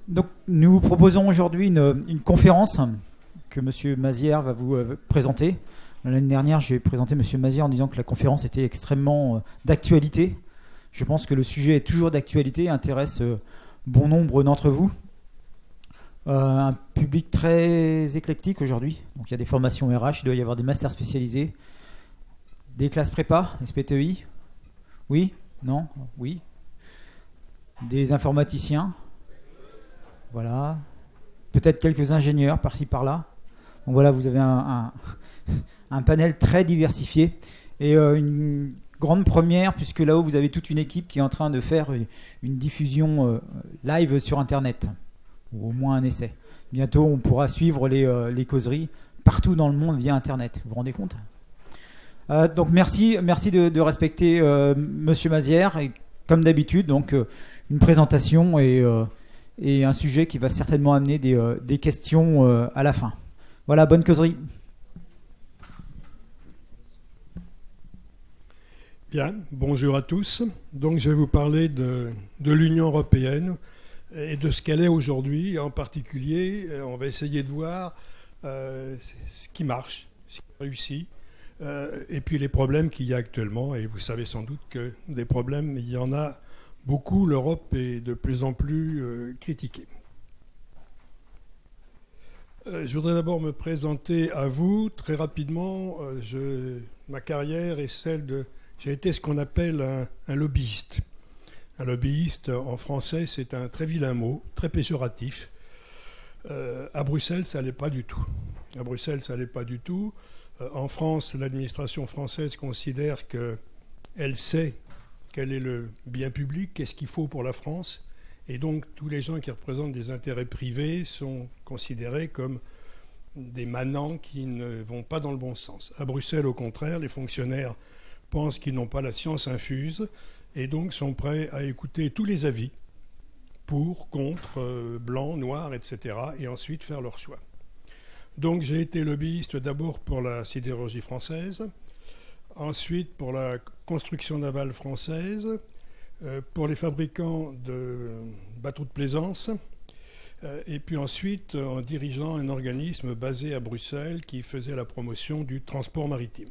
Donc, nous vous proposons aujourd'hui une conférence que M. Mazières va vous présenter. L'année dernière, j'ai présenté M. Mazières en disant que la conférence était extrêmement d'actualité. Je pense que le sujet est toujours d'actualité et intéresse bon nombre d'entre vous. Un public très éclectique aujourd'hui. Donc, il y a des formations RH, il doit y avoir des masters spécialisés, des classes prépa, SPTEI. Oui? Non? Oui? Des informaticiens. Voilà. Peut-être quelques ingénieurs par-ci par-là. Donc voilà, vous avez un panel très diversifié. Et une grande première, puisque là-haut, vous avez toute une équipe qui est en train de faire une diffusion live sur Internet. Ou au moins un essai. Bientôt, on pourra suivre les causeries partout dans le monde via Internet. Vous vous rendez compte ? Donc merci de respecter Monsieur Mazières. Et comme d'habitude, donc une présentation et un sujet qui va certainement amener des questions à la fin. Voilà, bonne causerie. Bien, bonjour à tous. Donc je vais vous parler de l'Union européenne et de ce qu'elle est aujourd'hui. En particulier, on va essayer de voir ce qui marche, ce qui réussit, et puis les problèmes qu'il y a actuellement. Et vous savez sans doute que des problèmes, il y en a beaucoup. L'Europe est de plus en plus critiquée. Je voudrais d'abord me présenter à vous très rapidement. Ma carrière est celle de... J'ai été ce qu'on appelle un lobbyiste. Un lobbyiste, en français, c'est un très vilain mot, très péjoratif. À Bruxelles, ça n'allait pas du tout. À Bruxelles, ça n'allait pas du tout. En France, l'administration française considère qu'elle sait quel est le bien public, qu'est-ce qu'il faut pour la France. Et donc, tous les gens qui représentent des intérêts privés sont considérés comme des manants qui ne vont pas dans le bon sens. À Bruxelles, au contraire, les fonctionnaires pensent qu'ils n'ont pas la science infuse et donc sont prêts à écouter tous les avis pour, contre, blanc, noir, etc. et ensuite faire leur choix. Donc j'ai été lobbyiste d'abord pour la sidérurgie française, ensuite pour la construction navale française, pour les fabricants de bateaux de plaisance, et puis ensuite en dirigeant un organisme basé à Bruxelles qui faisait la promotion du transport maritime.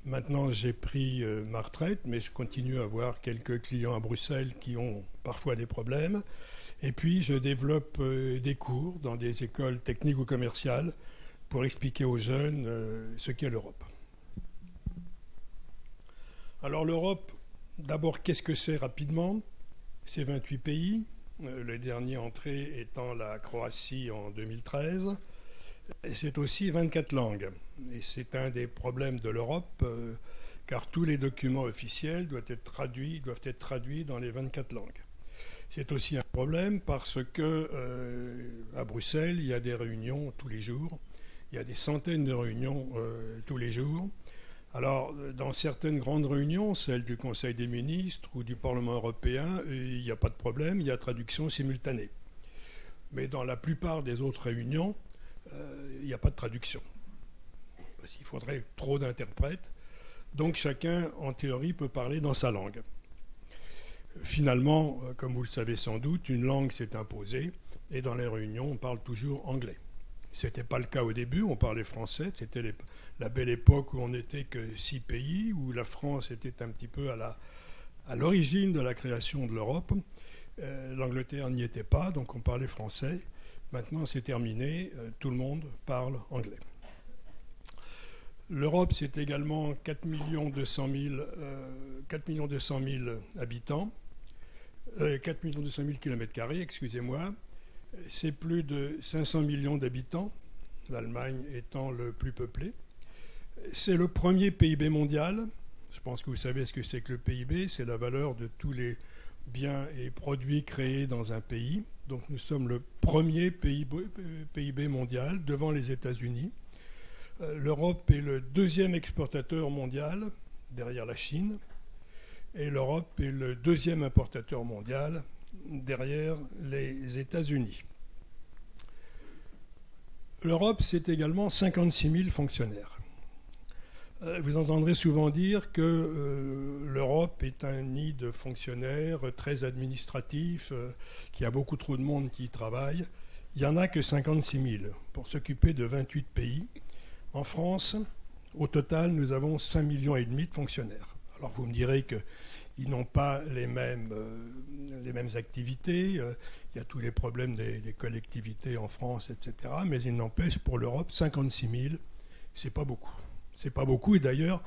Maintenant, j'ai pris ma retraite, mais je continue à avoir quelques clients à Bruxelles qui ont parfois des problèmes. Et puis, je développe des cours dans des écoles techniques ou commerciales pour expliquer aux jeunes ce qu'est l'Europe. Alors, l'Europe, d'abord, qu'est-ce que c'est rapidement ? C'est 28 pays, le dernier entré étant la Croatie en 2013. Et c'est aussi 24 langues. Et c'est un des problèmes de l'Europe, car tous les documents officiels doivent être traduits dans les 24 langues. C'est aussi un problème parce que à Bruxelles, il y a des réunions tous les jours. Il y a des centaines de réunions tous les jours. Alors, dans certaines grandes réunions, celles du Conseil des ministres ou du Parlement européen, il n'y a pas de problème, il y a traduction simultanée. Mais dans la plupart des autres réunions, il n'y a pas de traduction. Parce qu'il faudrait trop d'interprètes. Donc chacun, en théorie, peut parler dans sa langue. Finalement, comme vous le savez sans doute, une langue s'est imposée. Et dans les réunions, on parle toujours anglais. Ce n'était pas le cas au début, on parlait français. C'était la belle époque où on n'était que 6 pays, où la France était un petit peu à l'origine de la création de l'Europe. L'Angleterre n'y était pas, donc on parlait français. Maintenant, c'est terminé, tout le monde parle anglais. L'Europe, c'est également 4 200 000 habitants, 4 200 000 km², excusez-moi. C'est plus de 500 millions d'habitants, l'Allemagne étant le plus peuplé. C'est le premier PIB mondial. Je pense que vous savez ce que c'est que le PIB. C'est la valeur de tous les biens et produits créés dans un pays. Donc nous sommes le premier PIB mondial devant les États-Unis. L'Europe est le deuxième exportateur mondial derrière la Chine. Et l'Europe est le deuxième importateur mondial derrière les États-Unis. L'Europe, c'est également 56 000 fonctionnaires. Vous entendrez souvent dire que l'Europe est un nid de fonctionnaires très administratifs, qu'il y a beaucoup trop de monde qui y travaille. Il n'y en a que 56 000 pour s'occuper de 28 pays. En France, au total, nous avons 5,5 millions de fonctionnaires. Alors vous me direz qu'ils n'ont pas les mêmes activités. Il y a tous les problèmes des collectivités en France, etc. Mais il n'empêche, pour l'Europe, 56 000, c'est pas beaucoup. C'est pas beaucoup. Et d'ailleurs,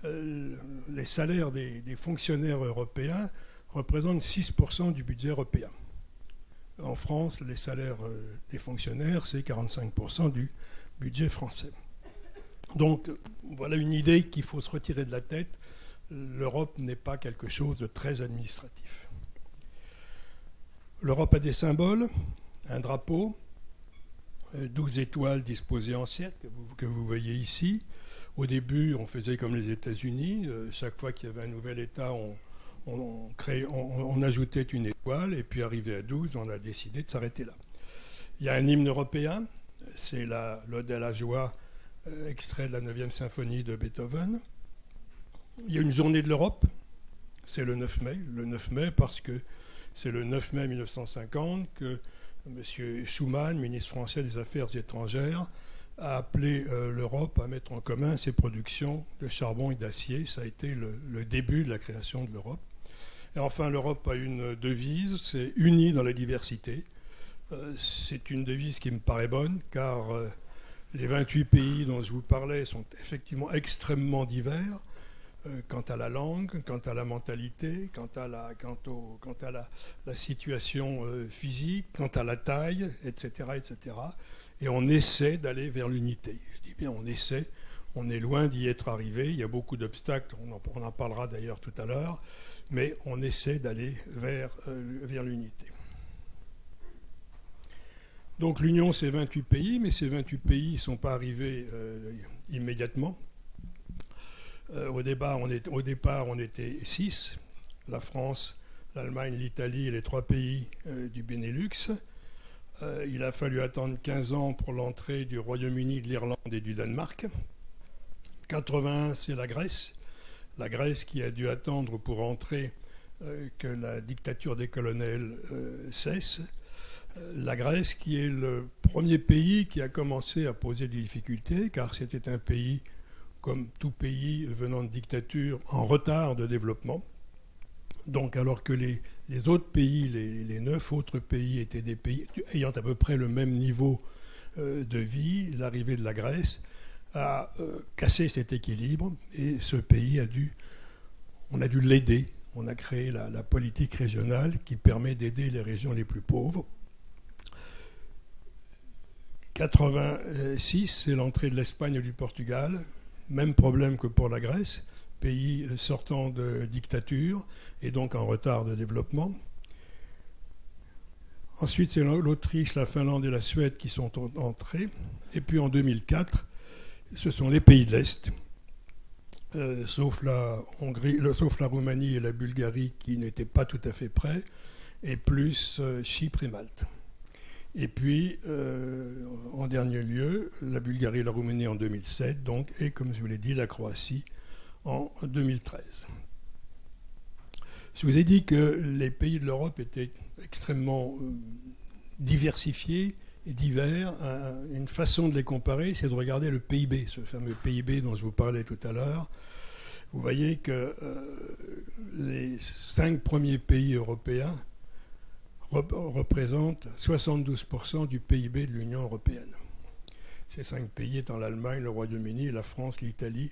les salaires des fonctionnaires européens représentent 6% du budget européen. En France, les salaires des fonctionnaires, c'est 45% du budget français. Donc, voilà une idée qu'il faut se retirer de la tête. L'Europe n'est pas quelque chose de très administratif. L'Europe a des symboles, un drapeau, 12 étoiles disposées en cercle, que vous voyez ici. Au début, on faisait comme les États-Unis. Chaque fois qu'il y avait un nouvel État, on ajoutait une étoile. Et puis, arrivé à 12, on a décidé de s'arrêter là. Il y a un hymne européen. C'est l'Ode à la joie, extrait de la 9e symphonie de Beethoven. Il y a une journée de l'Europe. C'est le 9 mai. Le 9 mai parce que c'est le 9 mai 1950 que M. Schuman, ministre français des Affaires étrangères, a appelé l'Europe à mettre en commun ses productions de charbon et d'acier. Ça a été le début de la création de l'Europe. Et enfin, l'Europe a une devise, c'est « Unis dans la diversité ». C'est une devise qui me paraît bonne, car les 28 pays dont je vous parlais sont effectivement extrêmement divers quant à la langue, quant à la mentalité, quant à la situation physique, quant à la taille, etc., etc. Et on essaie d'aller vers l'unité. Je dis bien on essaie, on est loin d'y être arrivé, il y a beaucoup d'obstacles, on en parlera d'ailleurs tout à l'heure, mais on essaie d'aller vers l'unité. Donc l'Union, c'est 28 pays, mais ces 28 pays ne sont pas arrivés immédiatement. Au départ, on était 6, la France, l'Allemagne, l'Italie et les 3 pays du Benelux. Il a fallu attendre 15 ans pour l'entrée du Royaume-Uni, de l'Irlande et du Danemark. 81, c'est la Grèce. La Grèce qui a dû attendre pour entrer que la dictature des colonels cesse. La Grèce qui est le premier pays qui a commencé à poser des difficultés, car c'était un pays, comme tout pays venant de dictature, en retard de développement. Donc alors que les autres pays, les 9 autres pays étaient des pays ayant à peu près le même niveau de vie, l'arrivée de la Grèce a cassé cet équilibre et ce pays on a dû l'aider. On a créé la politique régionale qui permet d'aider les régions les plus pauvres. 86, c'est l'entrée de l'Espagne et du Portugal. Même problème que pour la Grèce, pays sortant de dictature et donc en retard de développement. Ensuite, c'est l'Autriche, la Finlande et la Suède qui sont entrés. Et puis en 2004, ce sont les pays de l'Est, sauf la Roumanie et la Bulgarie qui n'étaient pas tout à fait prêts, et plus Chypre et Malte. Et puis, en dernier lieu, la Bulgarie et la Roumanie en 2007, donc, et comme je vous l'ai dit, la Croatie en 2013. Je vous ai dit que les pays de l'Europe étaient extrêmement diversifiés et divers. Une façon de les comparer, c'est de regarder le PIB, ce fameux PIB dont je vous parlais tout à l'heure. Vous voyez que les 5 premiers pays européens représentent 72% du PIB de l'Union européenne. Ces 5 pays étant l'Allemagne, le Royaume-Uni, la France, l'Italie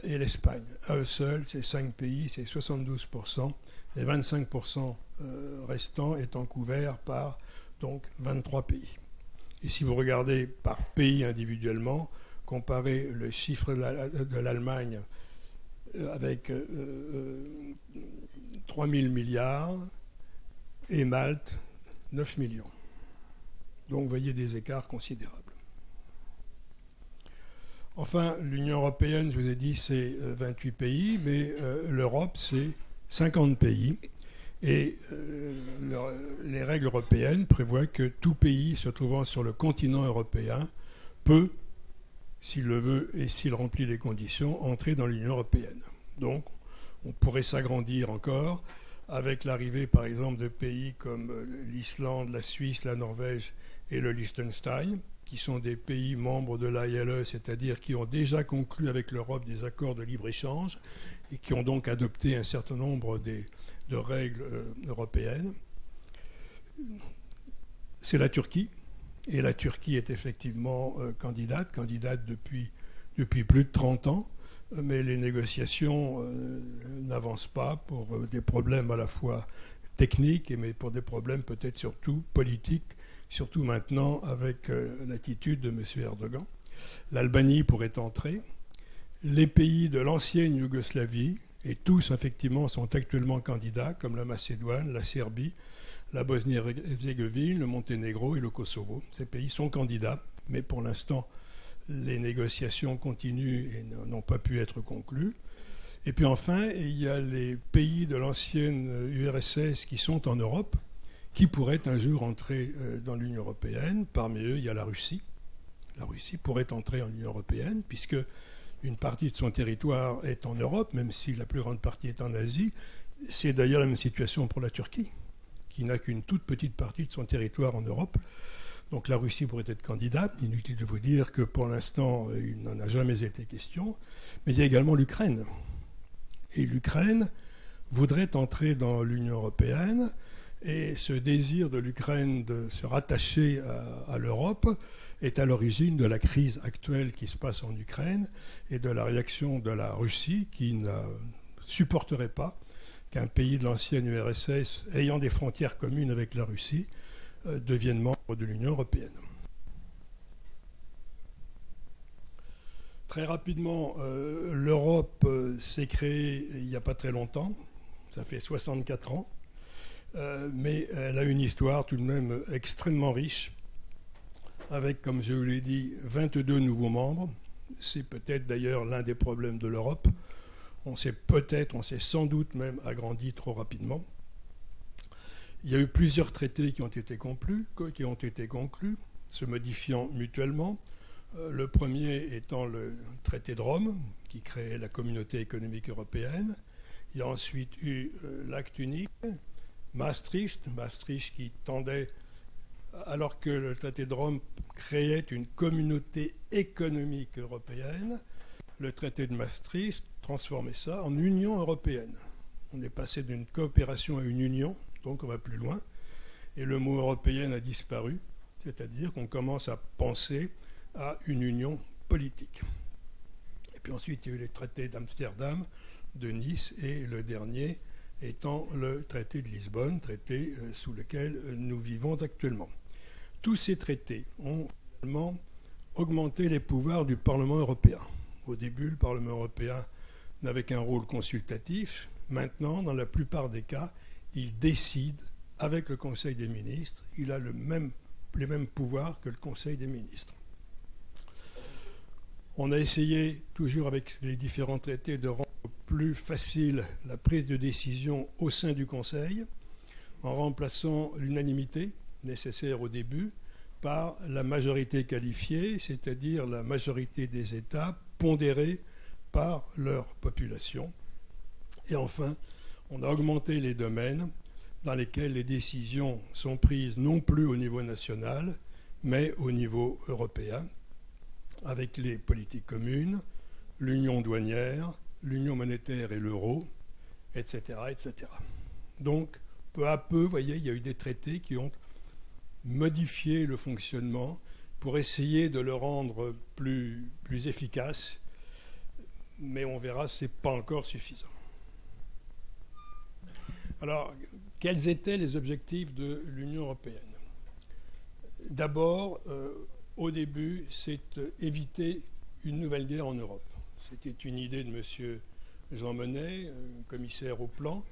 et l'Espagne. À eux seuls, ces 5 pays, c'est 72%. Les 25% restants étant couverts par donc 23 pays. Et si vous regardez par pays individuellement, comparez le chiffre de l'Allemagne avec 3 000 milliards et Malte, 9 millions. Donc vous voyez des écarts considérables. Enfin, l'Union européenne, je vous ai dit, c'est 28 pays, mais l'Europe, c'est 50 pays. Et les règles européennes prévoient que tout pays se trouvant sur le continent européen peut, s'il le veut et s'il remplit les conditions, entrer dans l'Union européenne. Donc, on pourrait s'agrandir encore avec l'arrivée, par exemple, de pays comme l'Islande, la Suisse, la Norvège et le Liechtenstein, qui sont des pays membres de l'ALE, c'est-à-dire qui ont déjà conclu avec l'Europe des accords de libre-échange et qui ont donc adopté un certain nombre de règles européennes. C'est la Turquie, et la Turquie est effectivement candidate depuis plus de 30 ans, mais les négociations n'avancent pas pour des problèmes à la fois techniques, mais pour des problèmes peut-être surtout politiques, surtout maintenant avec l'attitude de M. Erdogan. L'Albanie pourrait entrer. Les pays de l'ancienne Yougoslavie, et tous effectivement sont actuellement candidats, comme la Macédoine, la Serbie, la Bosnie-Herzégovine, le Monténégro et le Kosovo. Ces pays sont candidats, mais pour l'instant, les négociations continuent et n'ont pas pu être conclues. Et puis enfin, il y a les pays de l'ancienne URSS qui sont en Europe, qui pourraient un jour entrer dans l'Union européenne. Parmi eux, il y a la Russie. La Russie pourrait entrer en Union européenne, puisque une partie de son territoire est en Europe, même si la plus grande partie est en Asie. C'est d'ailleurs la même situation pour la Turquie, qui n'a qu'une toute petite partie de son territoire en Europe. Donc la Russie pourrait être candidate. Inutile de vous dire que pour l'instant, il n'en a jamais été question. Mais il y a également l'Ukraine. Et l'Ukraine voudrait entrer dans l'Union européenne. Et ce désir de l'Ukraine de se rattacher à l'Europe est à l'origine de la crise actuelle qui se passe en Ukraine et de la réaction de la Russie qui ne supporterait pas qu'un pays de l'ancienne URSS ayant des frontières communes avec la Russie devienne membre de l'Union européenne. Très rapidement, l'Europe s'est créée il n'y a pas très longtemps, ça fait 64 ans. Mais elle a une histoire tout de même extrêmement riche, avec, comme je vous l'ai dit, 22 nouveaux membres. C'est peut-être d'ailleurs l'un des problèmes de l'Europe. On s'est sans doute même agrandi trop rapidement. Il y a eu plusieurs traités qui ont été conclus, se modifiant mutuellement. Le premier étant le traité de Rome, qui créait la communauté économique européenne. Il y a ensuite eu l'acte unique, Maastricht qui tendait, alors que le traité de Rome créait une communauté économique européenne, le traité de Maastricht transformait ça en Union européenne. On est passé d'une coopération à une union, donc on va plus loin, et le mot européenne a disparu, c'est-à-dire qu'on commence à penser à une union politique. Et puis ensuite, il y a eu les traités d'Amsterdam, de Nice, et le dernier étant le traité de Lisbonne, traité sous lequel nous vivons actuellement. Tous ces traités ont finalement augmenté les pouvoirs du Parlement européen. Au début, le Parlement européen n'avait qu'un rôle consultatif. Maintenant, dans la plupart des cas, il décide avec le Conseil des ministres. Il a les mêmes pouvoirs que le Conseil des ministres. On a essayé, toujours avec les différents traités, de rendre plus facile la prise de décision au sein du Conseil, en remplaçant l'unanimité nécessaire au début par la majorité qualifiée, c'est-à-dire la majorité des États pondérés par leur population. Et enfin, on a augmenté les domaines dans lesquels les décisions sont prises non plus au niveau national, mais au niveau européen, avec les politiques communes, l'union douanière, l'union monétaire et l'euro, etc., etc. Donc, peu à peu, vous voyez, il y a eu des traités qui ont modifié le fonctionnement pour essayer de le rendre plus efficace, mais on verra, ce n'est pas encore suffisant. Alors, quels étaient les objectifs de l'Union européenne ? D'abord, au début, c'est éviter une nouvelle guerre en Europe. C'était une idée de M. Jean Monnet, commissaire au plan,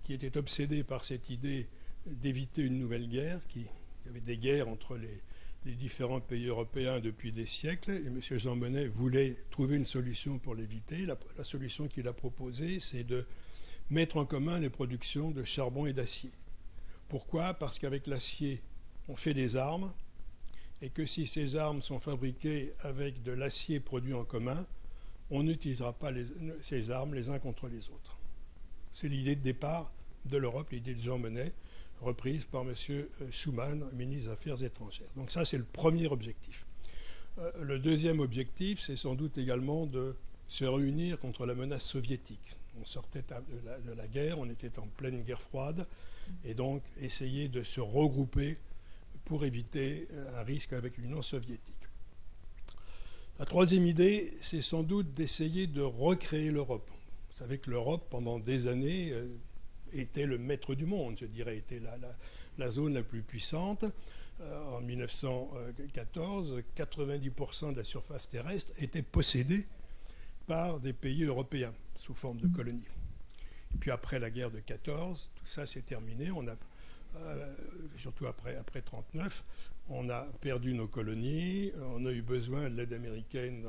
qui était obsédé par cette idée d'éviter une nouvelle guerre. Il y avait des guerres entre les différents pays européens depuis des siècles, et M. Jean Monnet voulait trouver une solution pour l'éviter. La solution qu'il a proposée, c'est de mettre en commun les productions de charbon et d'acier. Pourquoi ? Parce qu'avec l'acier, on fait des armes, et que si ces armes sont fabriquées avec de l'acier produit en commun, on n'utilisera pas ces armes les uns contre les autres. C'est l'idée de départ de l'Europe, l'idée de Jean Monnet, reprise par M. Schuman, ministre des Affaires étrangères. Donc ça, c'est le premier objectif. Le deuxième objectif, c'est sans doute également de se réunir contre la menace soviétique. On sortait de la guerre, on était en pleine guerre froide, et donc essayer de se regrouper pour éviter un risque avec l'Union soviétique. La troisième idée, c'est sans doute d'essayer de recréer l'Europe. Vous savez que l'Europe, pendant des années, était le maître du monde, je dirais, était la zone la plus puissante. En 1914, 90% de la surface terrestre était possédée par des pays européens sous forme de colonies. Et puis après la guerre de 14, tout ça s'est terminé. On a, surtout après 1939, on a perdu nos colonies, on a eu besoin de l'aide américaine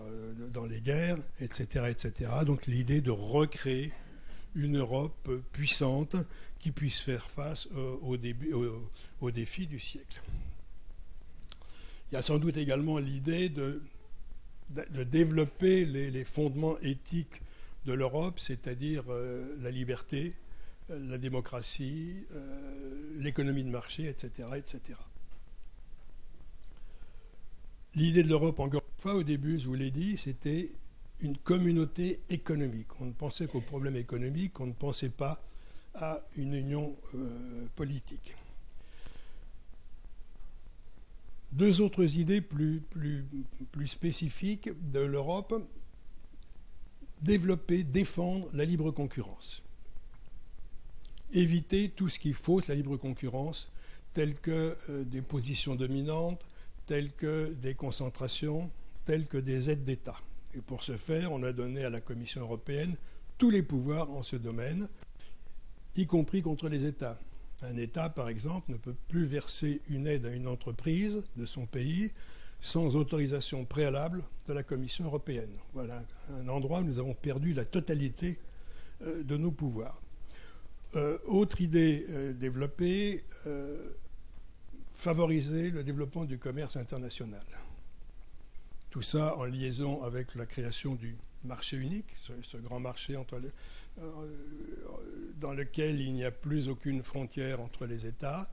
dans les guerres, etc., etc. Donc l'idée de recréer une Europe puissante qui puisse faire face aux défis du siècle. Il y a sans doute également l'idée de développer les fondements éthiques de l'Europe, c'est-à-dire la liberté, la démocratie, l'économie de marché, etc., etc. L'idée de l'Europe, encore une fois, au début, je vous l'ai dit, c'était une communauté économique. On ne pensait qu'aux problèmes économiques, on ne pensait pas à une union politique. Deux autres idées plus spécifiques de l'Europe: développer, défendre la libre concurrence. Éviter tout ce qui fausse la libre concurrence, telles que des positions dominantes, telles que des concentrations, telles que des aides d'État. Et pour ce faire, on a donné à la Commission européenne tous les pouvoirs en ce domaine, y compris contre les États. Un État, par exemple, ne peut plus verser une aide à une entreprise de son pays sans autorisation préalable de la Commission européenne. Voilà un endroit où nous avons perdu la totalité de nos pouvoirs. Autre idée développée, favoriser le développement du commerce international. Tout ça en liaison avec la création du marché unique, ce grand marché dans lequel il n'y a plus aucune frontière entre les États.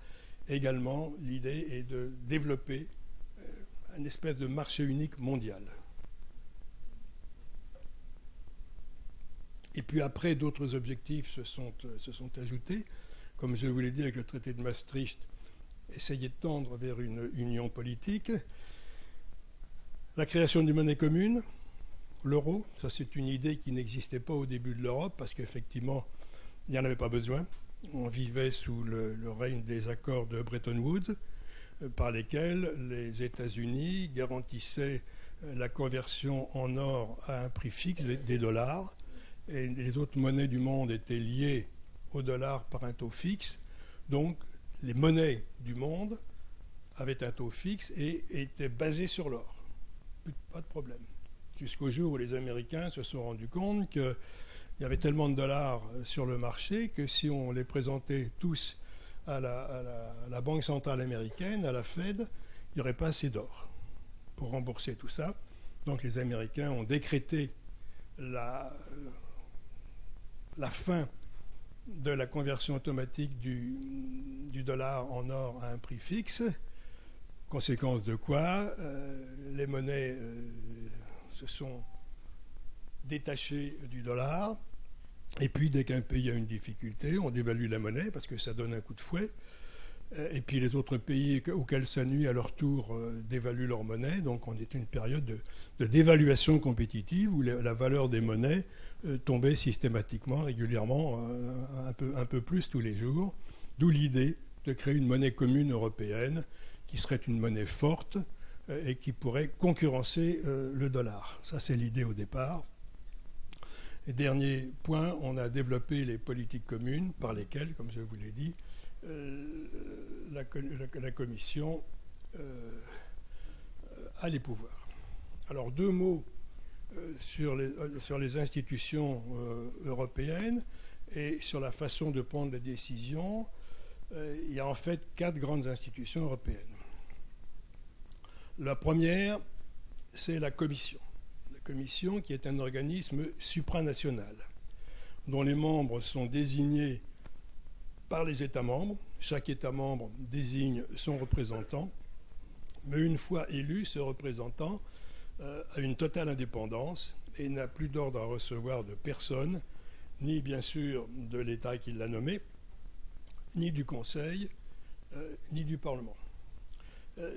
Également, l'idée est de développer une espèce de marché unique mondial. Et puis après, d'autres objectifs se sont ajoutés. Comme je vous l'ai dit avec le traité de Maastricht, essayer de tendre vers une union politique. La création d'une monnaie commune, l'euro, ça c'est une idée qui n'existait pas au début de l'Europe parce qu'effectivement, il n'y en avait pas besoin. On vivait sous le règne des accords de Bretton Woods par lesquels les États-Unis garantissaient la conversion en or à un prix fixe des dollars et les autres monnaies du monde étaient liées au dollar par un taux fixe. Donc les monnaies du monde avaient un taux fixe et étaient basées sur l'or. Pas de problème. Jusqu'au jour où les Américains se sont rendus compte qu'il y avait tellement de dollars sur le marché que si on les présentait tous à la Banque centrale américaine, à la Fed, il n'y aurait pas assez d'or pour rembourser tout ça. Donc les Américains ont décrété la fin de la conversion automatique du dollar en or à un prix fixe. Conséquence de quoi les monnaies se sont détachées du dollar. Et puis, dès qu'un pays a une difficulté, on dévalue la monnaie parce que ça donne un coup de fouet. Et puis, les autres pays auxquels ça nuit, à leur tour, dévaluent leur monnaie. Donc, on est une période de dévaluation compétitive où la valeur des monnaies tombait systématiquement, régulièrement, un peu plus tous les jours. D'où l'idée de créer une monnaie commune européenne qui serait une monnaie forte et qui pourrait concurrencer le dollar. Ça, c'est l'idée au départ. Et dernier point, on a développé les politiques communes par lesquelles, comme je vous l'ai dit, la Commission a les pouvoirs. Alors, deux mots sur les institutions européennes et sur la façon de prendre les décisions. Il y a en fait 4 grandes institutions européennes. La première, c'est la Commission. La Commission qui est un organisme supranational, dont les membres sont désignés par les États membres. Chaque État membre désigne son représentant, mais une fois élu, ce représentant a une totale indépendance et n'a plus d'ordre à recevoir de personne, ni bien sûr de l'État qui l'a nommé, ni du Conseil, ni du Parlement.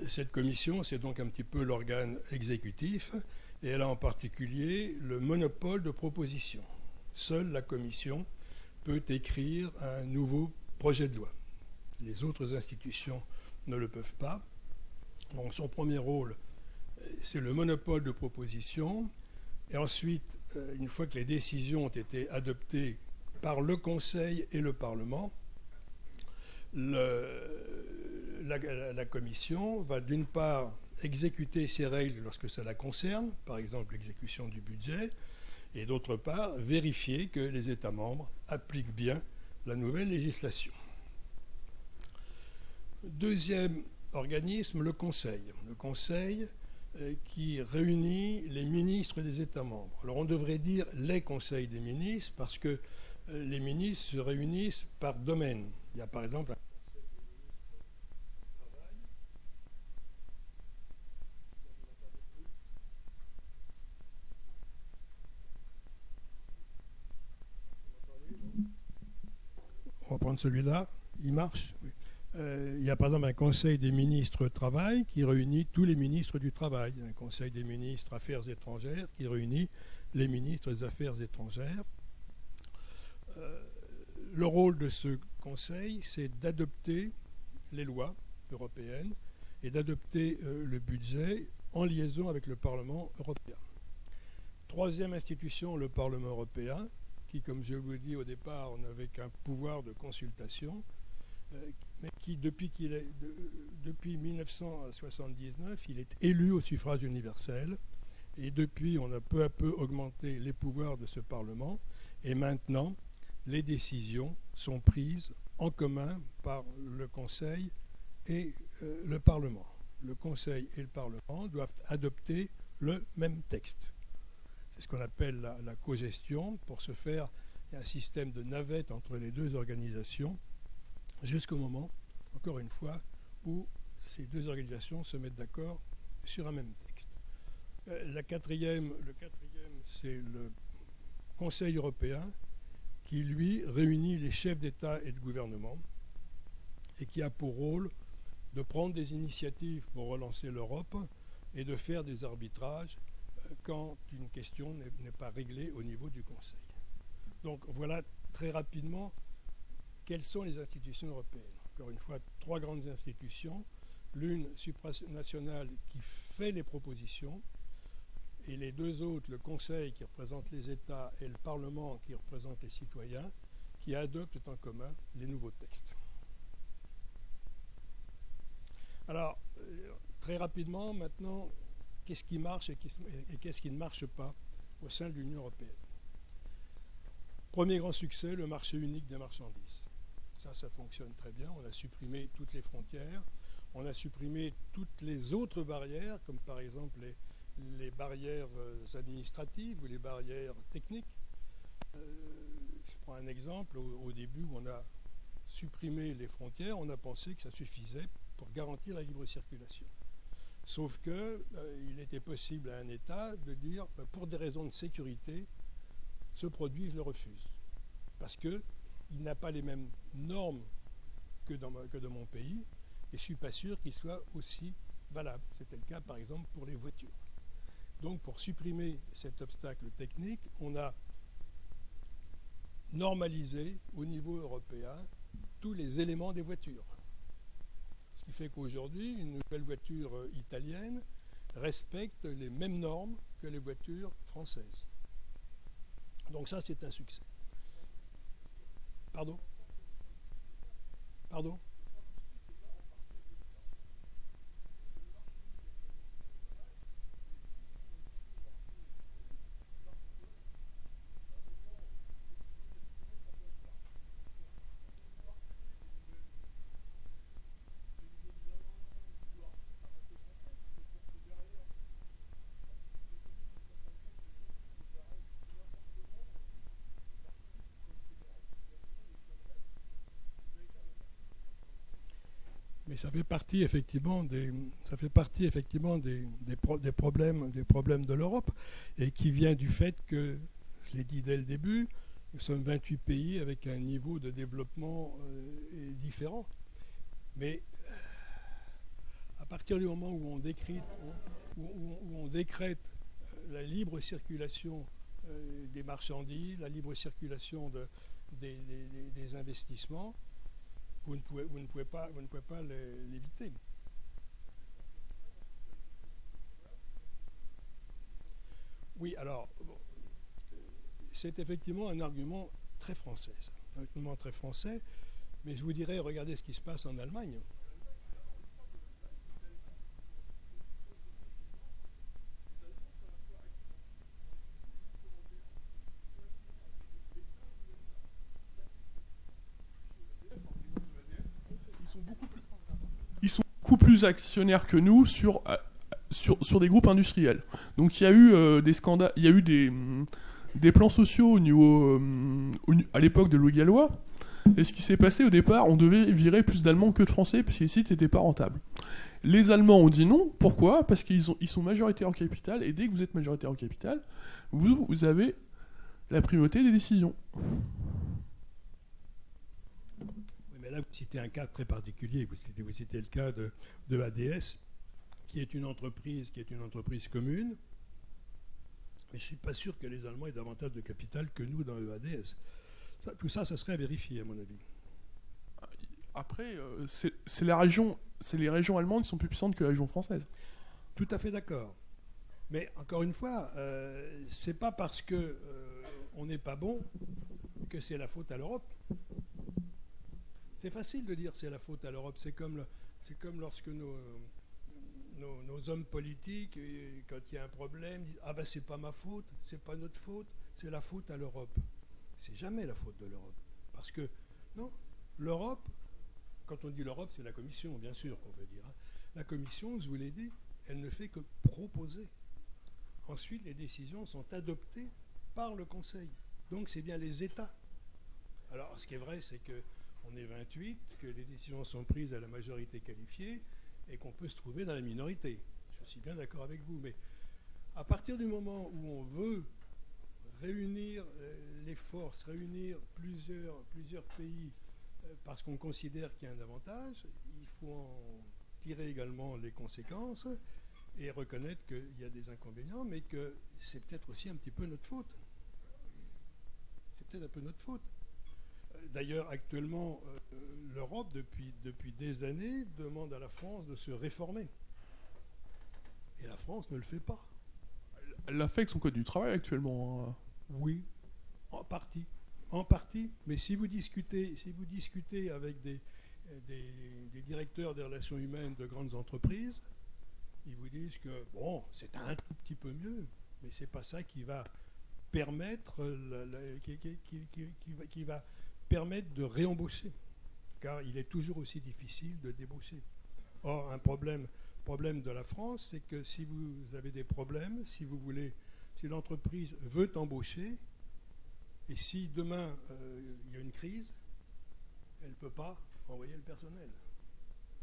Cette commission, c'est donc un petit peu l'organe exécutif, et elle a en particulier le monopole de proposition. Seule la commission peut écrire un nouveau projet de loi. Les autres institutions ne le peuvent pas. Donc son premier rôle, c'est le monopole de proposition. Et ensuite, une fois que les décisions ont été adoptées par le Conseil et le Parlement, la Commission va d'une part exécuter ses règles lorsque ça la concerne, par exemple l'exécution du budget, et d'autre part vérifier que les États membres appliquent bien la nouvelle législation. Deuxième organisme, le Conseil. Le Conseil qui réunit les ministres des États membres. Alors on devrait dire les conseils des ministres parce que les ministres se réunissent par domaine. Il y a par exemple un conseil des ministres du travail. On va prendre celui-là. Il marche. Oui. Il y a par exemple un conseil des ministres travail qui réunit tous les ministres du travail, un conseil des ministres affaires étrangères qui réunit les ministres des affaires étrangères. Le rôle de ce conseil, c'est d'adopter les lois européennes et d'adopter le budget en liaison avec le Parlement européen. Troisième institution, le Parlement européen, qui, comme je vous l'ai dit au départ, n'avait qu'un pouvoir de consultation, mais qui, depuis 1979, il est élu au suffrage universel. Et depuis, on a peu à peu augmenté les pouvoirs de ce Parlement. Et maintenant, les décisions sont prises en commun par le Conseil et le Parlement. Le Conseil et le Parlement doivent adopter le même texte. C'est ce qu'on appelle la cogestion. Pour ce faire, il y a un système de navette entre les deux organisations, jusqu'au moment, encore une fois, où ces deux organisations se mettent d'accord sur un même texte. Le quatrième, c'est le Conseil européen qui, lui, réunit les chefs d'État et de gouvernement et qui a pour rôle de prendre des initiatives pour relancer l'Europe et de faire des arbitrages quand une question n'est pas réglée au niveau du Conseil. Donc voilà très rapidement quelles sont les institutions européennes. Encore une fois, trois grandes institutions, l'une supranationale qui fait les propositions, et les deux autres, le Conseil qui représente les États et le Parlement qui représente les citoyens, qui adoptent en commun les nouveaux textes. Alors, très rapidement, maintenant, qu'est-ce qui marche et qu'est-ce qui ne marche pas au sein de l'Union européenne? Premier grand succès, le marché unique des marchandises. Ça fonctionne très bien. On a supprimé toutes les frontières. On a supprimé toutes les autres barrières, comme par exemple les barrières administratives ou les barrières techniques. Je prends un exemple. Au début, on a supprimé les frontières. On a pensé que ça suffisait pour garantir la libre circulation. Sauf qu'il était possible à un État de dire, pour des raisons de sécurité, ce produit, je le refuse. Parce qu'il n'a pas les mêmes normes que dans mon pays, et je ne suis pas sûr qu'il soit aussi valable. C'était le cas, par exemple, pour les voitures. Donc, pour supprimer cet obstacle technique, on a normalisé au niveau européen tous les éléments des voitures. Ce qui fait qu'aujourd'hui, une nouvelle voiture italienne respecte les mêmes normes que les voitures françaises. Donc ça, c'est un succès. Pardon ? Pardon ? Mais ça fait partie effectivement des problèmes de l'Europe, et qui vient du fait que, je l'ai dit dès le début, nous sommes 28 pays avec un niveau de développement différent. Mais à partir du moment où on décrète la libre circulation des marchandises, la libre circulation des investissements, vous ne pouvez pas l'éviter. Oui, alors, c'est effectivement un argument très français, ça. Un argument très français, mais je vous dirais, regardez ce qui se passe en Allemagne. Ils sont beaucoup plus actionnaires que nous sur des groupes industriels. Donc il y a eu des scandales, il y a eu des plans sociaux au niveau, à l'époque de Louis Gallois. Et ce qui s'est passé au départ, on devait virer plus d'Allemands que de Français parce que les sites n'étaient pas rentables. Les Allemands ont dit non. Pourquoi ? Parce qu'ils sont majoritaires au capital, et dès que vous êtes majoritaire au capital, vous avez la primauté des décisions. Mais là, vous citez un cas très particulier. Vous citez le cas de ADS, qui est une entreprise commune. Mais je ne suis pas sûr que les Allemands aient davantage de capital que nous dans ADS. Tout ça, ça serait à vérifier, à mon avis. Après, c'est les régions allemandes qui sont plus puissantes que les régions françaises. Tout à fait d'accord. Mais encore une fois, c'est pas parce que on n'est pas bon que c'est la faute à l'Europe. C'est facile de dire c'est la faute à l'Europe. C'est comme lorsque nos hommes politiques, quand il y a un problème, disent ah ben c'est pas ma faute, c'est pas notre faute, c'est la faute à l'Europe. C'est jamais la faute de l'Europe. Parce que, non, l'Europe, quand on dit l'Europe, c'est la Commission, bien sûr, qu'on veut dire. Hein. La Commission, je vous l'ai dit, elle ne fait que proposer. Ensuite, les décisions sont adoptées par le Conseil. Donc, c'est bien les États. Alors, ce qui est vrai, c'est qu'on est 28, que les décisions sont prises à la majorité qualifiée et qu'on peut se trouver dans la minorité. Je suis bien d'accord avec vous. Mais à partir du moment où on veut réunir les forces, réunir plusieurs pays parce qu'on considère qu'il y a un avantage, il faut en tirer également les conséquences et reconnaître qu'il y a des inconvénients, mais que c'est peut-être aussi un petit peu notre faute. C'est peut-être un peu notre faute. D'ailleurs, actuellement, l'Europe, depuis des années, demande à la France de se réformer. Et la France ne le fait pas. Elle l'a fait avec son code du travail actuellement. Oui, en partie. Mais si vous discutez avec des directeurs des relations humaines de grandes entreprises, ils vous disent que bon, c'est un tout petit peu mieux, mais c'est pas ça qui va permettre qui va permettre de réembaucher, car il est toujours aussi difficile de débaucher. Or, un problème de la France, c'est que si vous avez des problèmes, si l'entreprise veut embaucher, et si demain il y a une crise, elle ne peut pas envoyer le personnel,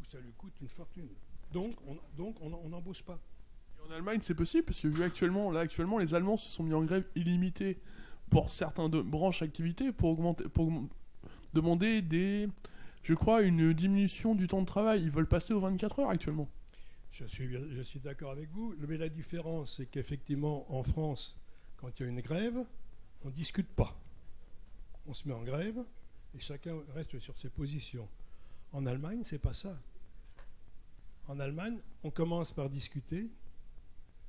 ou ça lui coûte une fortune. Donc on n'embauche pas. Et en Allemagne, c'est possible, parce que actuellement, les Allemands se sont mis en grève illimitée pour certaines branches d'activité pour demander je crois, une diminution du temps de travail. Ils veulent passer aux 24 heures actuellement. Je suis d'accord avec vous, mais la différence, c'est qu'effectivement, en France, quand il y a une grève, on ne discute pas. On se met en grève et chacun reste sur ses positions. En Allemagne, c'est pas ça. En Allemagne, on commence par discuter.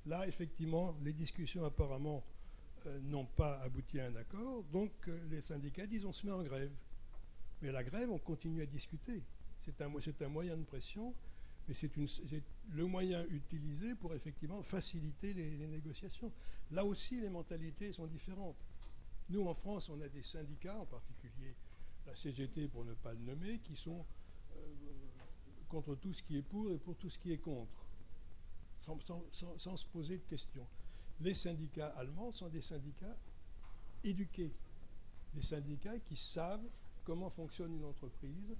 Là, effectivement, les discussions apparemment n'ont pas abouti à un accord, donc les syndicats disent on se met en grève. Mais la grève, on continue à discuter. C'est un moyen de pression, mais c'est le moyen utilisé pour effectivement faciliter les négociations. Là aussi, les mentalités sont différentes. Nous, en France, on a des syndicats, en particulier la CGT pour ne pas le nommer, qui sont contre tout ce qui est pour et pour tout ce qui est contre, sans se poser de questions. Les syndicats allemands sont des syndicats éduqués, des syndicats qui savent comment fonctionne une entreprise.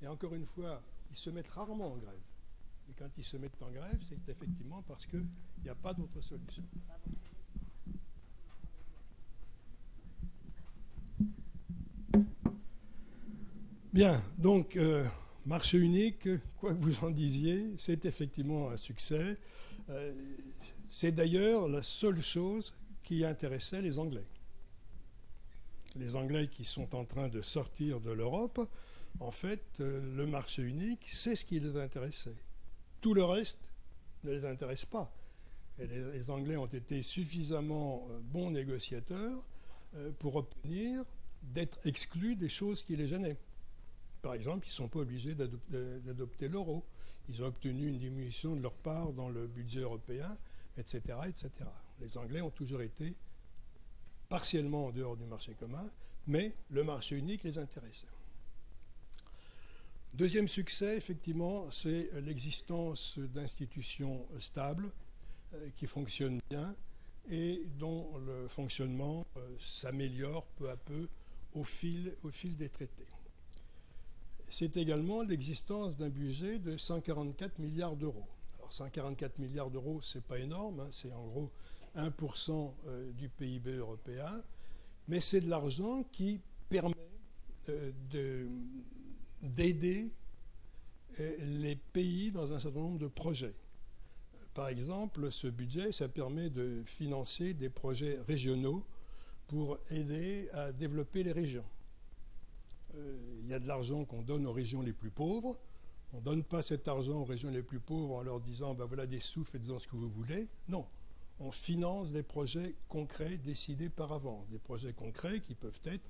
Et encore une fois, ils se mettent rarement en grève. Et quand ils se mettent en grève, c'est effectivement parce qu'il n'y a pas d'autre solution. Bien, donc, marché unique, quoi que vous en disiez, c'est effectivement un succès. C'est d'ailleurs la seule chose qui intéressait les Anglais. Les Anglais qui sont en train de sortir de l'Europe, en fait, le marché unique, c'est ce qui les intéressait. Tout le reste ne les intéresse pas. Et les Anglais ont été suffisamment bons négociateurs pour obtenir d'être exclus des choses qui les gênaient. Par exemple, ils ne sont pas obligés d'adopter l'euro. Ils ont obtenu une diminution de leur part dans le budget européen, etc., etc. Les Anglais ont toujours été partiellement en dehors du marché commun, mais le marché unique les intéressait. Deuxième succès, effectivement, c'est l'existence d'institutions stables qui fonctionnent bien et dont le fonctionnement s'améliore peu à peu au fil des traités. C'est également l'existence d'un budget de 144 milliards d'euros. Alors 144 milliards d'euros, ce n'est pas énorme, hein, c'est en gros 1% du PIB européen, mais c'est de l'argent qui permet d'aider les pays dans un certain nombre de projets. Par exemple, ce budget, ça permet de financer des projets régionaux pour aider à développer les régions. Il y a de l'argent qu'on donne aux régions les plus pauvres. On ne donne pas cet argent aux régions les plus pauvres en leur disant ben voilà des sous, faites-en ce que vous voulez. Non, on finance des projets concrets décidés par avance. Des projets concrets qui peuvent être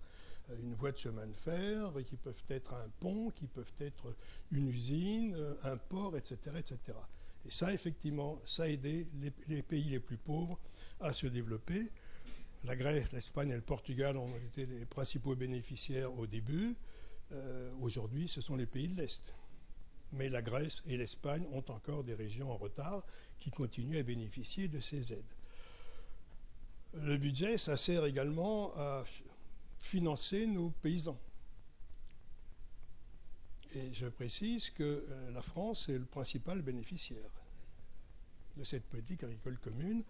une voie de chemin de fer, qui peuvent être un pont, qui peuvent être une usine, un port, etc., etc. Et ça, effectivement, ça a aidé les pays les plus pauvres à se développer. La Grèce, l'Espagne et le Portugal ont été les principaux bénéficiaires au début. Aujourd'hui, ce sont les pays de l'Est. Mais la Grèce et l'Espagne ont encore des régions en retard qui continuent à bénéficier de ces aides. Le budget, ça sert également à financer nos paysans. Et je précise que la France est le principal bénéficiaire de cette politique agricole commune.